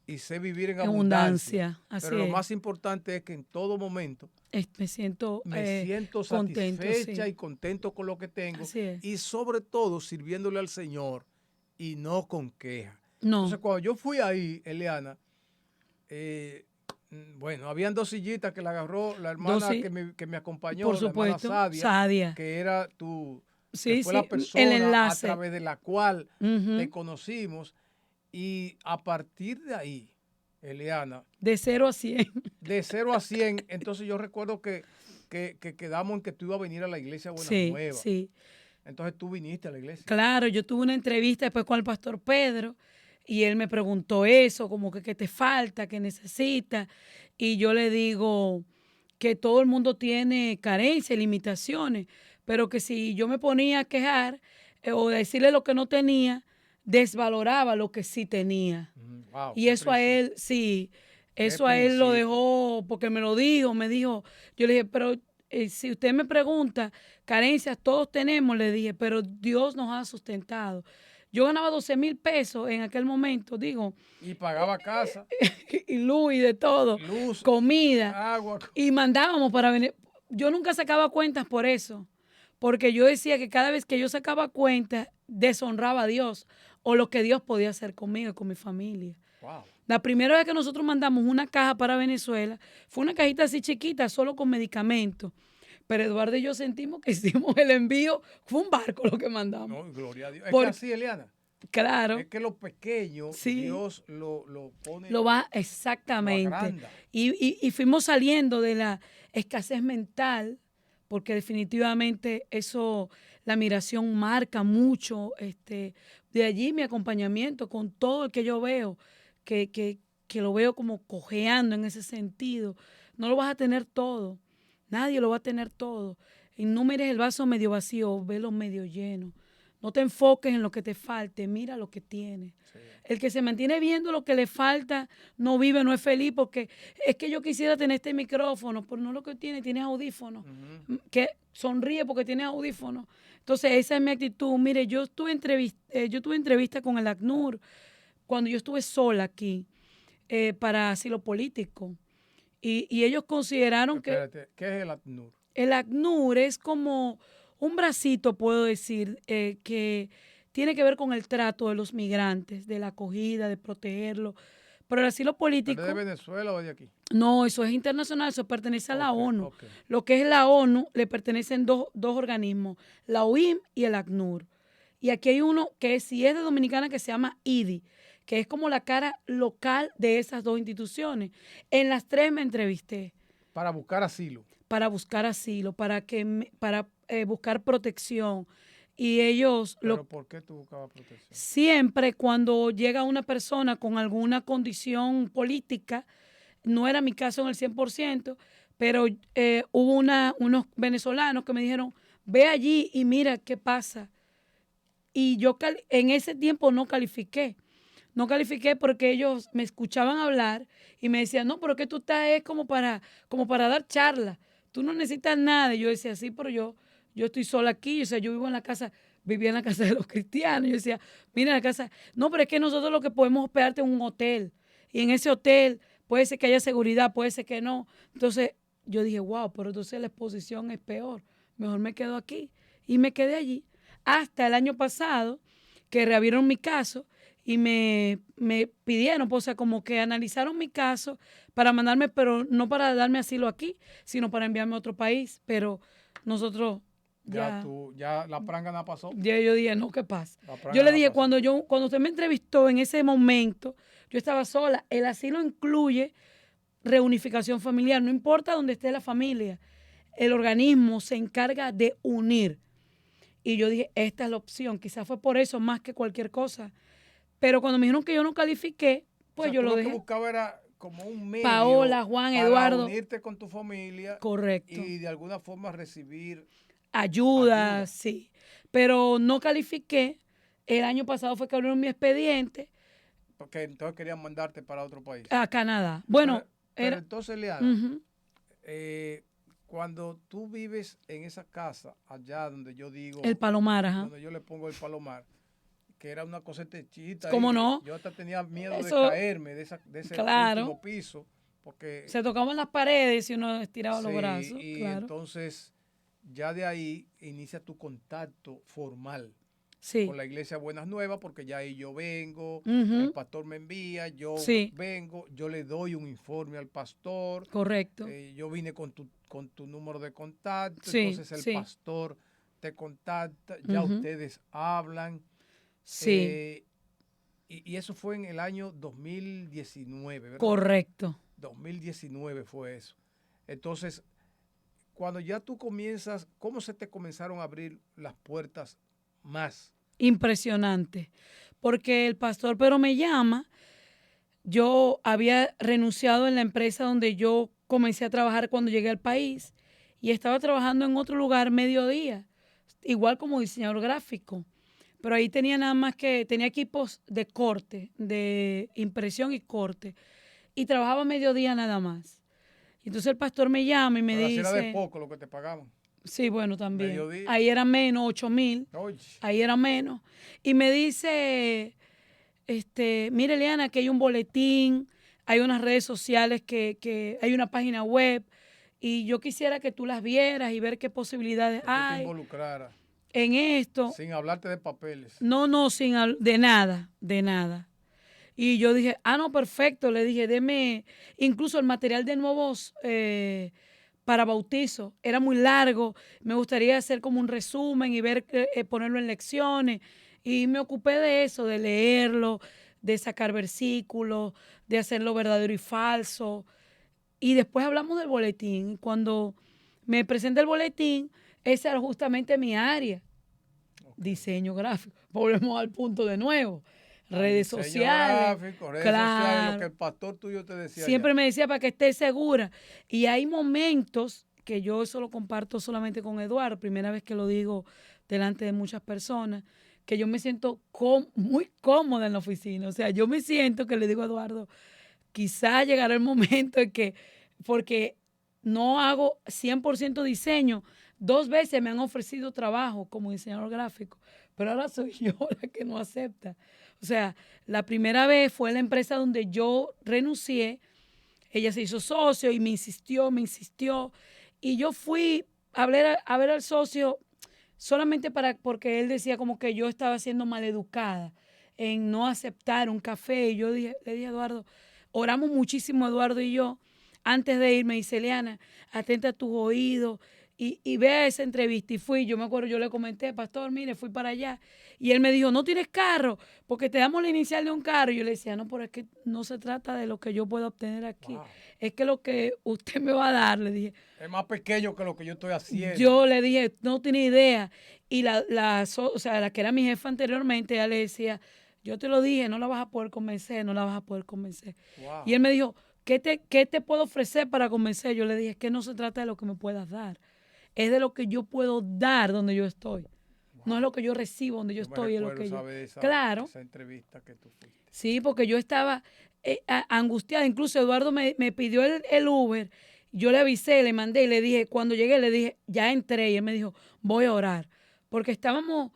y sé vivir en abundancia. Así Pero lo es. más importante es que en todo momento Me siento contento, satisfecha sí. y contento con lo que tengo, Así es. y sobre todo sirviéndole al Señor y no con queja. No. Entonces, cuando yo fui ahí, Eliana, bueno, habían 2 sillitas que la agarró la hermana que me acompañó, Por la hermana supuesto, Sadia, que era Sí, que fue sí, la el persona a enlace. través de la cual Ujú. te conocimos, y a partir de ahí, Eliana, De 0 a 100. de 0 a 100, entonces yo recuerdo que quedamos en que tú ibas a venir a la iglesia Buena Sí, Nueva. sí. Entonces tú viniste a la iglesia. Claro, yo tuve una entrevista después con el pastor Pedro y él me preguntó eso, como que qué te falta, qué necesitas. Y yo le digo que todo el mundo tiene carencias, limitaciones, pero que si yo me ponía a quejar o decirle lo que no tenía, desvaloraba lo que sí tenía. Wow, Y eso a él, sí, eso a él lo dejó, porque me lo dijo, yo le dije, pero si usted me pregunta, carencias todos tenemos, le dije, pero Dios nos ha sustentado. Yo ganaba 12,000 pesos en aquel momento, digo. Y pagaba casa. Y luz y de todo, Luz, comida. agua. Y mandábamos para venir. Yo nunca sacaba cuentas por eso, porque yo decía que cada vez que yo sacaba cuentas, deshonraba a Dios o lo que Dios podía hacer conmigo y con mi familia. Wow. La primera vez que nosotros mandamos una caja para Venezuela, fue una cajita así chiquita, solo con medicamentos. Pero Eduardo y yo sentimos que hicimos el envío, fue un barco lo que mandamos. No, gloria a Dios. Es que así, Eliana. Claro. Es que lo pequeño, sí, Dios lo pone. Lo va, exactamente. Lo agranda. Y fuimos saliendo de la escasez mental, porque definitivamente eso, la migración marca mucho. De allí mi acompañamiento con todo el que yo veo, que lo veo como cojeando en ese sentido. No lo vas a tener todo. Nadie lo va a tener todo. Y no mires el vaso medio vacío, velo medio lleno. No te enfoques en lo que te falte, mira lo que tienes. Sí. El que se mantiene viendo lo que le falta, no vive, no es feliz, porque es que yo quisiera tener este micrófono, pero no lo que tienes audífonos. Que sonríe porque tienes audífonos. Entonces, esa es mi actitud. Mire, yo tuve entrevista con el ACNUR cuando yo estuve sola aquí para asilo político. Y ellos consideraron Espérate, ¿qué es el ACNUR? El ACNUR es como un bracito, puedo decir, que tiene que ver con el trato de los migrantes, de la acogida, de protegerlos. Pero el asilo político... ¿Es de Venezuela o de aquí? No, eso es internacional, eso pertenece a la ONU. Okay. Lo que es la ONU le pertenecen dos organismos, la OIM y el ACNUR. Y aquí hay uno que si es de Dominicana que se llama IDI, que es como la cara local de esas dos instituciones. En las tres me entrevisté. Para buscar asilo. Para buscar asilo, para buscar protección. Y ellos... ¿Pero por qué tú buscabas protección? Siempre cuando llega una persona con alguna condición política, no era mi caso en el 100%, pero hubo unos venezolanos que me dijeron, ve allí y mira qué pasa. Y yo en ese tiempo no califiqué. No califiqué porque ellos me escuchaban hablar y me decían, no, pero que tú estás es como para dar charlas. Tú no necesitas nada. Y yo decía, sí, pero yo estoy sola aquí. O sea, yo vivía en la casa de los cristianos. Yo decía, mira la casa. No, pero es que nosotros lo que podemos hospedarte en un hotel. Y en ese hotel puede ser que haya seguridad, puede ser que no. Entonces yo dije, wow, pero entonces la exposición es peor. Mejor me quedo aquí. Y me quedé allí. Hasta el año pasado, que reabrieron mi caso y me pidieron, pues, o sea, como que analizaron mi caso para mandarme, pero no para darme asilo aquí, sino para enviarme a otro país. Pero nosotros ya la prangana pasó. Ya yo dije, no, ¿qué pasa? Yo le dije, cuando usted me entrevistó en ese momento, yo estaba sola. El asilo incluye reunificación familiar, no importa dónde esté la familia. El organismo se encarga de unir. Y yo dije, esta es la opción. Quizás fue por eso más que cualquier cosa. Pero cuando me dijeron que yo no califiqué, pues o sea, yo lo dejé. Lo que buscaba era como un medio Paola, Juan, para Eduardo. unirte con tu familia. Correcto. Y de alguna forma recibir ayuda, sí. Pero no califiqué. El año pasado fue que abrieron mi expediente. Porque entonces querían mandarte para otro país. A Canadá. Bueno, pero entonces, Liana, cuando tú vives en esa casa, allá donde yo digo... El Palomar, ajá. Donde yo le pongo el Palomar, que era una cosa techita. ¿Cómo no? Yo hasta tenía miedo de caerme de ese último piso. Porque se tocaban las paredes y uno estiraba los brazos. Y entonces ya de ahí inicia tu contacto formal con la iglesia Buenas Nuevas, porque ya ahí yo vengo, el pastor me envía, yo vengo, yo le doy un informe al pastor. Correcto. Yo vine con tu número de contacto, entonces el pastor te contacta, ya ustedes hablan. Sí. Y eso fue en el año 2019, ¿verdad? Correcto. 2019 fue eso. Entonces, cuando ya tú comienzas, ¿cómo se te comenzaron a abrir las puertas más? Impresionante. Porque el pastor Pero me llama, yo había renunciado en la empresa donde yo comencé a trabajar cuando llegué al país y estaba trabajando en otro lugar mediodía, igual como diseñador gráfico. Pero ahí tenía tenía equipos de corte, de impresión y corte. Y trabajaba mediodía nada más. Y entonces el pastor me llama y me dice... Era de poco lo que te pagaban. Sí, bueno, también. Mediodía. Ahí era menos, 8,000. Ahí era menos. Y me dice, mire, Eliana, que hay un boletín, hay unas redes sociales, que hay una página web, y yo quisiera que tú las vieras y ver qué posibilidades hay. Que te involucrara en esto. Sin hablarte de papeles. No, de nada. Y yo dije, no, perfecto. Le dije, deme incluso el material de nuevos para bautizo. Era muy largo. Me gustaría hacer como un resumen y ver, ponerlo en lecciones. Y me ocupé de eso, de leerlo, de sacar versículos, de hacerlo verdadero y falso. Y después hablamos del boletín. Cuando me presenté el boletín, esa era justamente mi área. Diseño gráfico. Volvemos al punto de nuevo. Redes sociales. Redes sociales, lo que el pastor tuyo te decía. Siempre me decía para que estés segura. Y hay momentos que yo eso lo comparto solamente con Eduardo, primera vez que lo digo delante de muchas personas, que yo me siento muy cómoda en la oficina. O sea, yo me siento que le digo a Eduardo, quizá llegará el momento en que, porque no hago 100% diseño, 2 veces me han ofrecido trabajo como diseñador gráfico, pero ahora soy yo la que no acepta. O sea, la primera vez fue la empresa donde yo renuncié, ella se hizo socio y me insistió, y yo fui a ver al socio solamente porque él decía como que yo estaba siendo maleducada en no aceptar un café. Y yo le dije a Eduardo, oramos muchísimo Eduardo y yo, antes de irme, dice, Eliana, atenta a tus oídos y vea esa entrevista. Y fui, yo me acuerdo, yo le comenté, pastor, mire, fui para allá. Y él me dijo, no tienes carro, porque te damos la inicial de un carro. Y yo le decía, no, pero es que no se trata de lo que yo puedo obtener aquí. Wow. Es que lo que usted me va a dar, le dije. Es más pequeño que lo que yo estoy haciendo. Yo le dije, no tiene idea. Y o sea, la que era mi jefa anteriormente, ella le decía, yo te lo dije, no la vas a poder convencer, no la vas a poder convencer. Wow. Y él me dijo, ¿qué te puedo ofrecer para convencer? Yo le dije, es que no se trata de lo que me puedas dar, es de lo que yo puedo dar donde yo estoy. Wow. No es lo que yo recibo donde yo estoy, es lo que yo... Claro. Esa entrevista que tú fuiste. Sí, porque yo estaba angustiada. Incluso Eduardo me pidió el Uber. Yo le avisé, le mandé y le dije, cuando llegué, le dije, ya entré. Y él me dijo, voy a orar. Porque estábamos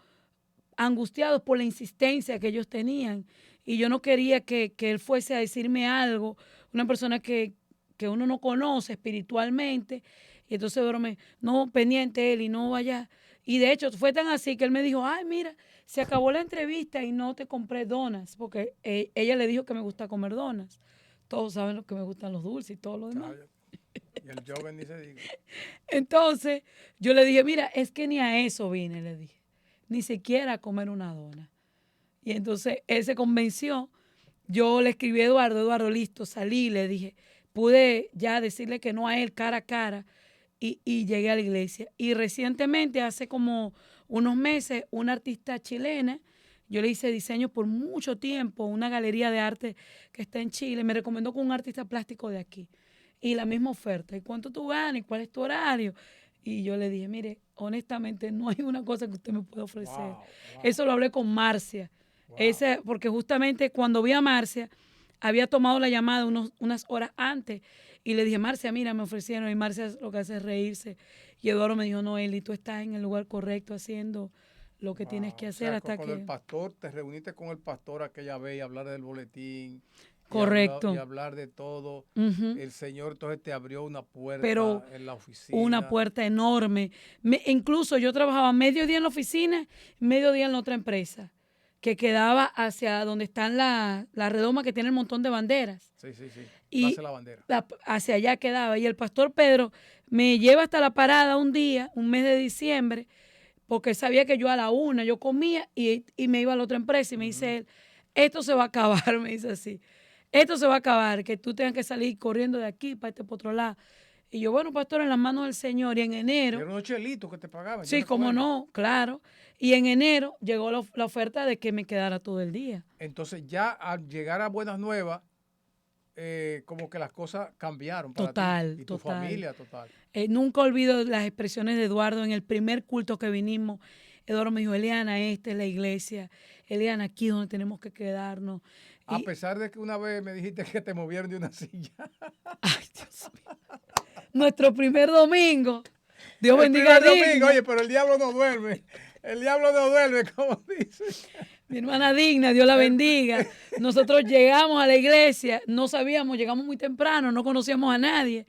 angustiados por la insistencia que ellos tenían. Y yo no quería que él fuese a decirme algo, una persona que uno no conoce espiritualmente. Y entonces Eduardo no, pendiente él y no vaya. Y de hecho fue tan así que él me dijo, ay, mira, se acabó la entrevista y no te compré donas, porque ella le dijo que me gusta comer donas. Todos saben lo que me gustan los dulces y todo lo demás. Y el joven ni se diga. Entonces yo le dije, mira, es que ni a eso vine, le dije, ni siquiera a comer una dona. Y entonces él se convenció. Yo le escribí a Eduardo, listo, salí, le dije, pude ya decirle que no a él cara a cara y llegué a la iglesia. Y recientemente, hace como unos meses, una artista chilena, yo le hice diseño por mucho tiempo, una galería de arte que está en Chile, me recomendó con un artista plástico de aquí. Y la misma oferta, ¿y cuánto tú ganas? ¿Y cuál es tu horario? Y yo le dije, mire, honestamente no hay una cosa que usted me pueda ofrecer. Wow. Eso lo hablé con Marcia. Wow. Porque justamente cuando vi a Marcia, había tomado la llamada unas horas antes y le dije, Marcia, mira, me ofrecieron. Y Marcia lo que hace es reírse. Y Eduardo me dijo, no, Eli, tú estás en el lugar correcto haciendo lo que tienes que hacer. O sea, hasta con que... el pastor, te reuniste con el pastor aquella vez y hablar del boletín. Correcto. Y hablar de todo. El Señor entonces te abrió una puerta en la oficina. Una puerta enorme. Incluso yo trabajaba mediodía en la oficina, mediodía en la otra empresa, que quedaba hacia donde están la redoma que tiene el montón de banderas. Sí. Y la bandera. Hacia allá quedaba. Y el pastor Pedro me lleva hasta la parada un día, un mes de diciembre, porque sabía que yo a la 1 yo comía y me iba a la otra empresa. Y me dice él, esto se va a acabar, me dice así. Esto se va a acabar, que tú tengas que salir corriendo de aquí para por otro lado. Y yo, bueno, pastor, en las manos del Señor. Y en enero... Eran unos chelitos que te pagaban. Sí, cómo no, claro. Y en enero llegó la oferta de que me quedara todo el día. Entonces ya al llegar a Buenas Nuevas, como que las cosas cambiaron para total, ti y tu familia, total. Nunca olvido las expresiones de Eduardo en el primer culto que vinimos. Eduardo me dijo, Eliana, esta es la iglesia. Eliana, aquí es donde tenemos que quedarnos. A pesar de que una vez me dijiste que te movieron de una silla. Ay, Dios mío. Nuestro primer domingo. Dios bendiga a Digna. Oye, pero el diablo no duerme. El diablo no duerme, como dice. Mi hermana Digna, Dios la bendiga. Nosotros llegamos a la iglesia, no sabíamos, llegamos muy temprano, no conocíamos a nadie.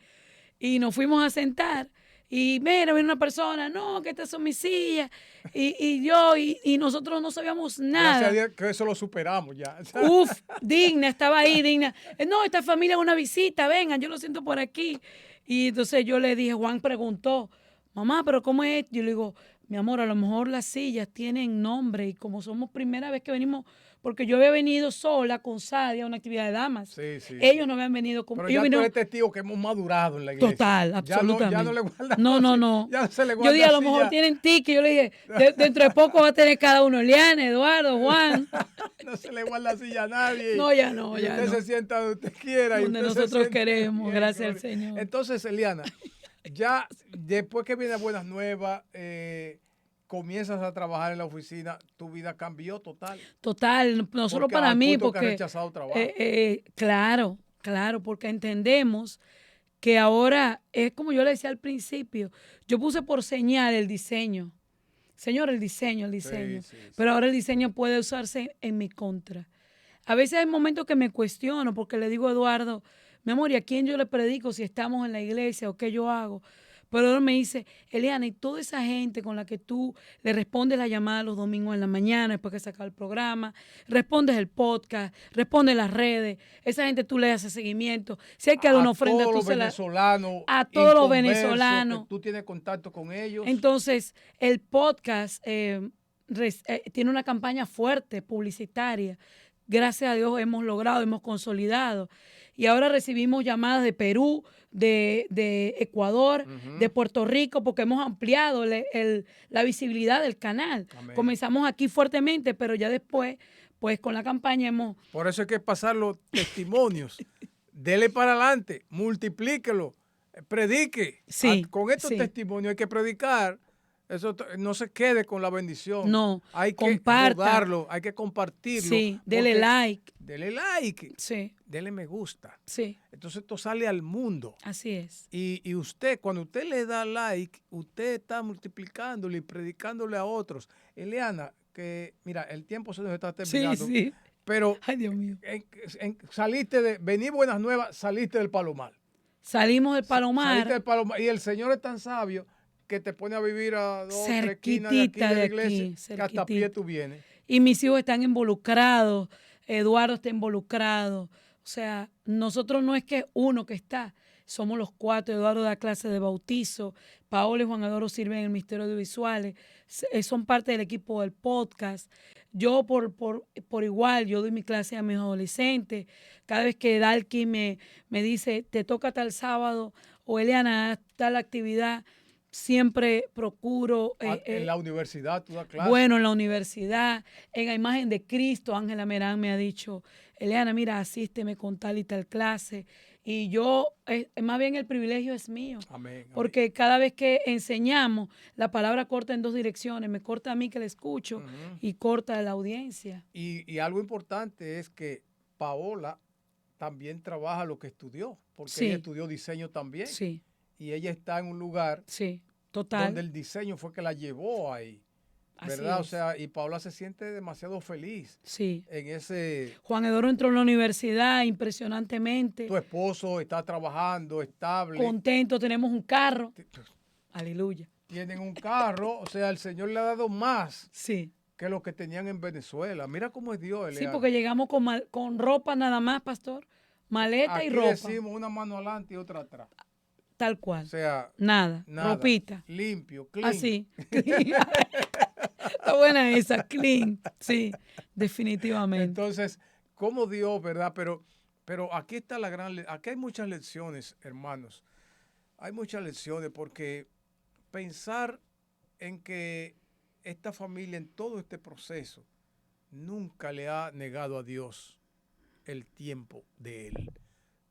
Y nos fuimos a sentar. Y mira, viene una persona, no, que estas son mis sillas. Y nosotros no sabíamos nada. Gracias a Dios que eso lo superamos ya. Uf, Digna, estaba ahí, Digna. No, esta familia es una visita, vengan, yo lo siento por aquí. Y entonces yo le dije, Juan preguntó, mamá, ¿pero cómo es? Yo le digo, mi amor, a lo mejor las sillas tienen nombre y como somos primera vez que venimos, porque yo había venido sola con Sadia a una actividad de damas. Sí. Ellos no habían venido con... Pero ya tú eres testigo que hemos madurado en la iglesia. Total, absolutamente. Ya no le guardan. No. Ya se le guarda. Yo dije, a lo mejor tienen ticket. Yo le dije, dentro de poco va a tener cada uno, Eliana, Eduardo, Juan. No se le guarda silla a nadie. No, ya no. Usted se sienta donde usted quiera. Donde nosotros queremos, gracias al Señor. Entonces, Eliana, ya después que viene Buenas Nuevas, comienzas a trabajar en la oficina, tu vida cambió total. Total, no solo Porque para al mí, punto que has porque, rechazado trabajo. claro, claro, porque entendemos que ahora es como yo le decía al principio, yo puse por señal el diseño. Señor, el diseño. Sí, sí, sí. Pero ahora el diseño puede usarse en mi contra. A veces hay momentos que me cuestiono porque le digo a Eduardo, mi amor, ¿y a quién yo le predico si estamos en la iglesia o qué yo hago? Pero él me dice, Eliana, y toda esa gente con la que tú le respondes la llamada los domingos en la mañana, después que saca el programa, respondes el podcast, respondes las redes, esa gente tú le haces seguimiento. Si hay que dar una ofrenda, todos tú los se la... venezolanos, A todos los inconversos, venezolanos. que tú tienes contacto con ellos. Entonces, el podcast tiene una campaña fuerte, publicitaria. Gracias a Dios hemos logrado, hemos consolidado. Y ahora recibimos llamadas de Perú, de Ecuador, de Puerto Rico, porque hemos ampliado la visibilidad del canal. Amén. Comenzamos aquí fuertemente, pero ya después, pues con la campaña hemos... Por eso hay que pasar los testimonios. Dele para adelante, multiplíquelo, predique. Sí, Con estos sí. testimonios hay que predicar. Eso no se quede con la bendición. No, hay que comparta. rodarlo, hay que compartirlo. Sí, dele like. Dele like. Sí, Dele me gusta. sí, Entonces esto sale al mundo. así es. Y usted, cuando usted le da like, usted está multiplicándole y predicándole a otros. Eliana, que mira, el tiempo se nos está terminando. Sí, sí. Pero Ay, Dios mío. saliste de, vení Buenas Nuevas, saliste del Palomar. Salimos del Palomar. Saliste del Palomar. Y el Señor es tan sabio que te pone a vivir a 2 o 3 esquinas Cerquitita de la de iglesia, aquí, que hasta a pie tú vienes. Y mis hijos están involucrados, Eduardo está involucrado. O sea, nosotros no es que uno que está, somos los 4. Eduardo da clase de bautizo, Paola y Juan Adoro sirven en el Ministerio Audiovisuales, son parte del equipo del podcast. Yo por igual, yo doy mi clase a mis adolescentes. Cada vez que Dalki me dice, te toca tal sábado, o Eliana, tal actividad, siempre procuro. En la universidad tú das clases. Bueno, en la universidad, en la imagen de Cristo, Ángela Merán me ha dicho, Eliana, mira, asísteme con tal y tal clase. Y yo, más bien el privilegio es mío. Amén, porque cada vez que enseñamos, la palabra corta en 2 direcciones. Me corta a mí que la escucho y corta a la audiencia. Y algo importante es que Paola también trabaja lo que estudió, porque ella estudió diseño también. Sí. Y ella está en un lugar total, donde el diseño fue que la llevó ahí, ¿verdad? O sea, y Paola se siente demasiado feliz en ese... Juan Eduardo entró en la universidad impresionantemente. Tu esposo está trabajando estable. Contento, tenemos un carro. Aleluya. Tienen un carro, o sea, el Señor le ha dado más que lo que tenían en Venezuela. Mira cómo es Dios, Eliana. Sí, porque llegamos con ropa nada más, pastor. Maleta Aquí y ropa. decimos una mano adelante y otra atrás. Tal cual. O sea, nada. Ropita. Limpio, clean. Así. Está buena esa, clean. Sí, definitivamente. Entonces, como Dios, ¿verdad? Pero aquí está aquí hay muchas lecciones, hermanos. Hay muchas lecciones porque pensar en que esta familia en todo este proceso nunca le ha negado a Dios el tiempo de él.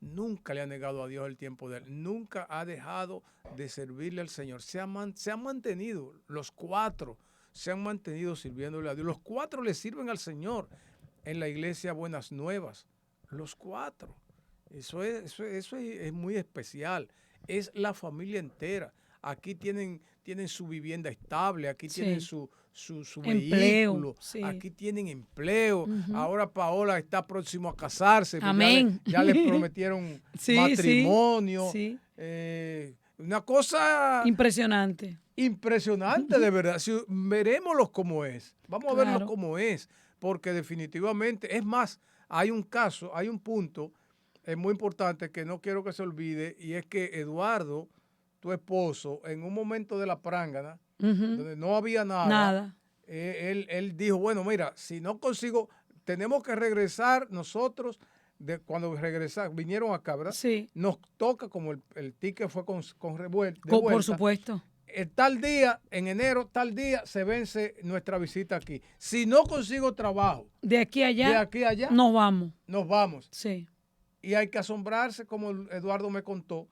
Nunca le ha negado a Dios el tiempo de él. Nunca ha dejado de servirle al Señor. Se han mantenido, los 4 se han mantenido sirviéndole a Dios. Los 4 le sirven al Señor en la iglesia Buenas Nuevas. Los 4. Eso es muy especial. Es la familia entera. Aquí tienen su vivienda estable, aquí tienen su vehículo, aquí tienen empleo. Ahora Paola está próximo a casarse. Amén. Ya le prometieron matrimonio. Una cosa impresionante. Impresionante, de verdad. Veremoslo como es. Vamos a verlo como es. Porque definitivamente, es más, hay un caso, hay un punto muy importante que no quiero que se olvide, y es que Eduardo, tu esposo, en un momento de la prángana, donde no había nada. Él dijo, bueno, mira, si no consigo, tenemos que regresar nosotros. Cuando vinieron acá, ¿verdad? Sí. Nos toca, como el ticket fue con revuelta. Por supuesto. Tal día, en enero, tal día, se vence nuestra visita aquí. Si no consigo trabajo. De aquí a allá. Nos vamos. Nos vamos. Sí. Y hay que asombrarse, como Eduardo me contó,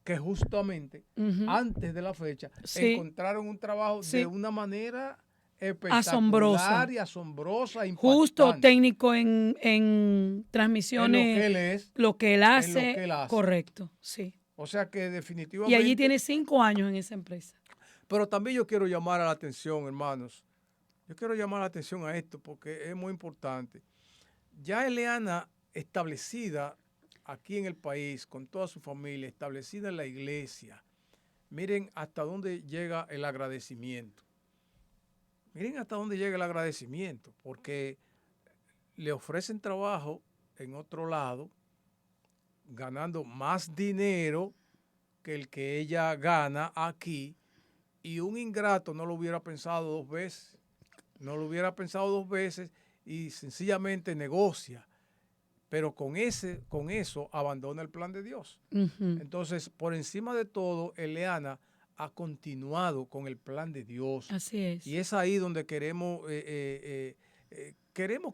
que justamente antes de la fecha encontraron un trabajo de una manera espectacular asombrosa y asombrosa, impactante. Justo técnico en transmisiones, lo que él hace, correcto, sí. O sea que definitivamente... Y allí tiene 5 años en esa empresa. Pero también yo quiero llamar a la atención, hermanos. Yo quiero llamar la atención a esto porque es muy importante. Ya Eleana, establecida aquí en el país, con toda su familia, establecida en la iglesia, miren hasta dónde llega el agradecimiento. Miren hasta dónde llega el agradecimiento, porque le ofrecen trabajo en otro lado, ganando más dinero que el que ella gana aquí, y un ingrato no lo hubiera pensado 2 veces. No lo hubiera pensado 2 veces y sencillamente negocia. Pero con eso abandona el plan de Dios. Entonces, por encima de todo, Eleana ha continuado con el plan de Dios. Así es. Y es ahí donde queremos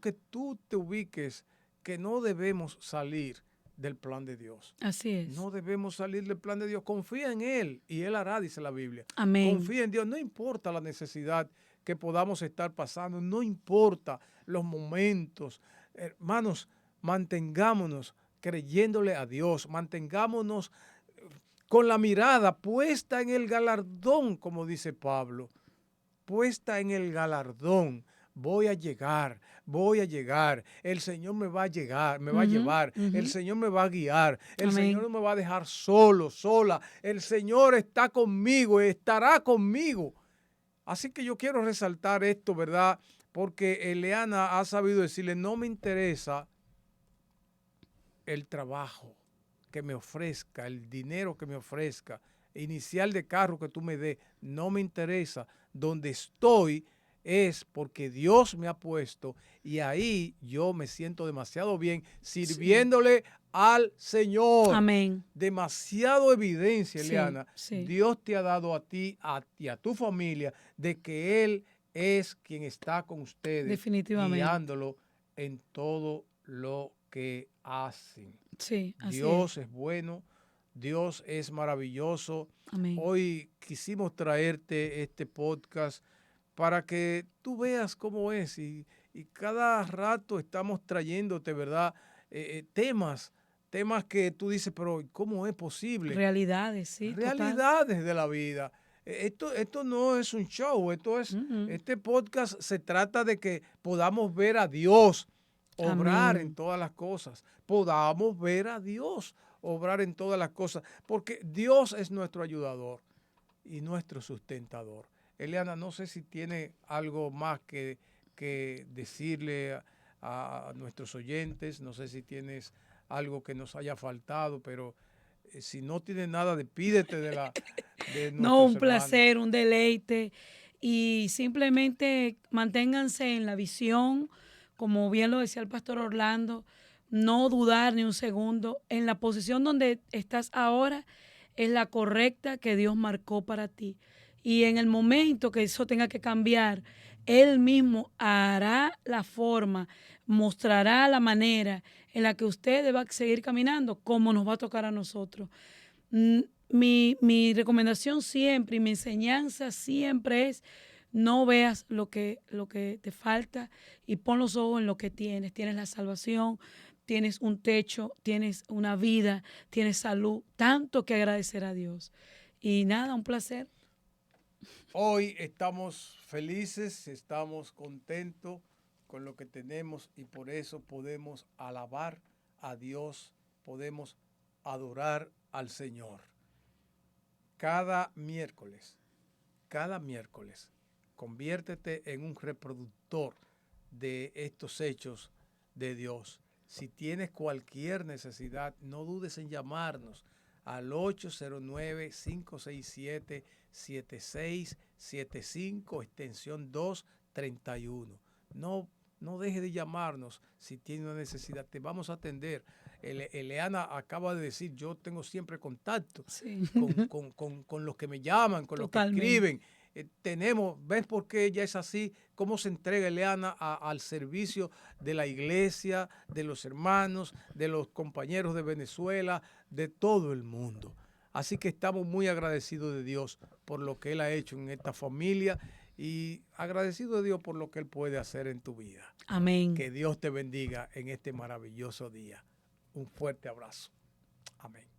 que tú te ubiques, que no debemos salir del plan de Dios. Así es. No debemos salir del plan de Dios. Confía en Él y Él hará, dice la Biblia. Amén. Confía en Dios. No importa la necesidad que podamos estar pasando, no importa los momentos. Hermanos, mantengámonos creyéndole a Dios, mantengámonos con la mirada puesta en el galardón, como dice Pablo, puesta en el galardón. Voy a llegar, el Señor me va a llegar, me va a llevar, el Señor me va a guiar, el Señor no me va a dejar solo, sola, el Señor está conmigo, estará conmigo. Así que yo quiero resaltar esto, ¿verdad? Porque Eleana ha sabido decirle, no me interesa el trabajo que me ofrezca, el dinero que me ofrezca, inicial de carro que tú me des, no me interesa. Donde estoy es porque Dios me ha puesto y ahí yo me siento demasiado bien sirviéndole al Señor. Amén. Demasiado evidencia, Eleana. Sí. Dios te ha dado a ti y a tu familia de que Él es quien está con ustedes, definitivamente, guiándolo en todo lo que hacen. Sí, así Dios es bueno, Dios es maravilloso. Amén. Hoy quisimos traerte este podcast para que tú veas cómo es y cada rato estamos trayéndote, ¿verdad? Temas que tú dices, pero ¿cómo es posible? Realidades, sí. Realidades total. de la vida. Esto no es un show, este podcast se trata de que podamos ver a Dios obrar en todas las cosas, podamos ver a Dios obrar en todas las cosas, porque Dios es nuestro ayudador y nuestro sustentador. Eleana, no sé si tiene algo más que decirle a nuestros oyentes, no sé si tienes algo que nos haya faltado, pero si no tienes nada, despídete de No, un hermanos. placer, un deleite, y simplemente manténganse en la visión, como bien lo decía el pastor Orlando, no dudar ni un segundo, en la posición donde estás ahora es la correcta que Dios marcó para ti. Y en el momento que eso tenga que cambiar, Él mismo hará la forma, mostrará la manera en la que usted deba seguir caminando, como nos va a tocar a nosotros. Mi recomendación siempre y mi enseñanza siempre es: no veas lo que te falta y pon los ojos en lo que tienes. Tienes la salvación, tienes un techo, tienes una vida, tienes salud, tanto que agradecer a Dios. Y nada, un placer. Hoy estamos felices, estamos contentos con lo que tenemos y por eso podemos alabar a Dios, podemos adorar al Señor. Cada miércoles, conviértete en un reproductor de estos hechos de Dios. Si tienes cualquier necesidad, no dudes en llamarnos al 809-567-7675, extensión 231. No deje de llamarnos si tiene una necesidad. Te vamos a atender. Eleana acaba de decir, yo tengo siempre contacto con los que me llaman, con Totalmente. los que escriben. ¿Ves por qué ella es así? ¿Cómo se entrega Eleana al servicio de la iglesia, de los hermanos, de los compañeros de Venezuela, de todo el mundo? Así que estamos muy agradecidos de Dios por lo que Él ha hecho en esta familia y agradecidos de Dios por lo que Él puede hacer en tu vida. Amén. Que Dios te bendiga en este maravilloso día. Un fuerte abrazo. Amén.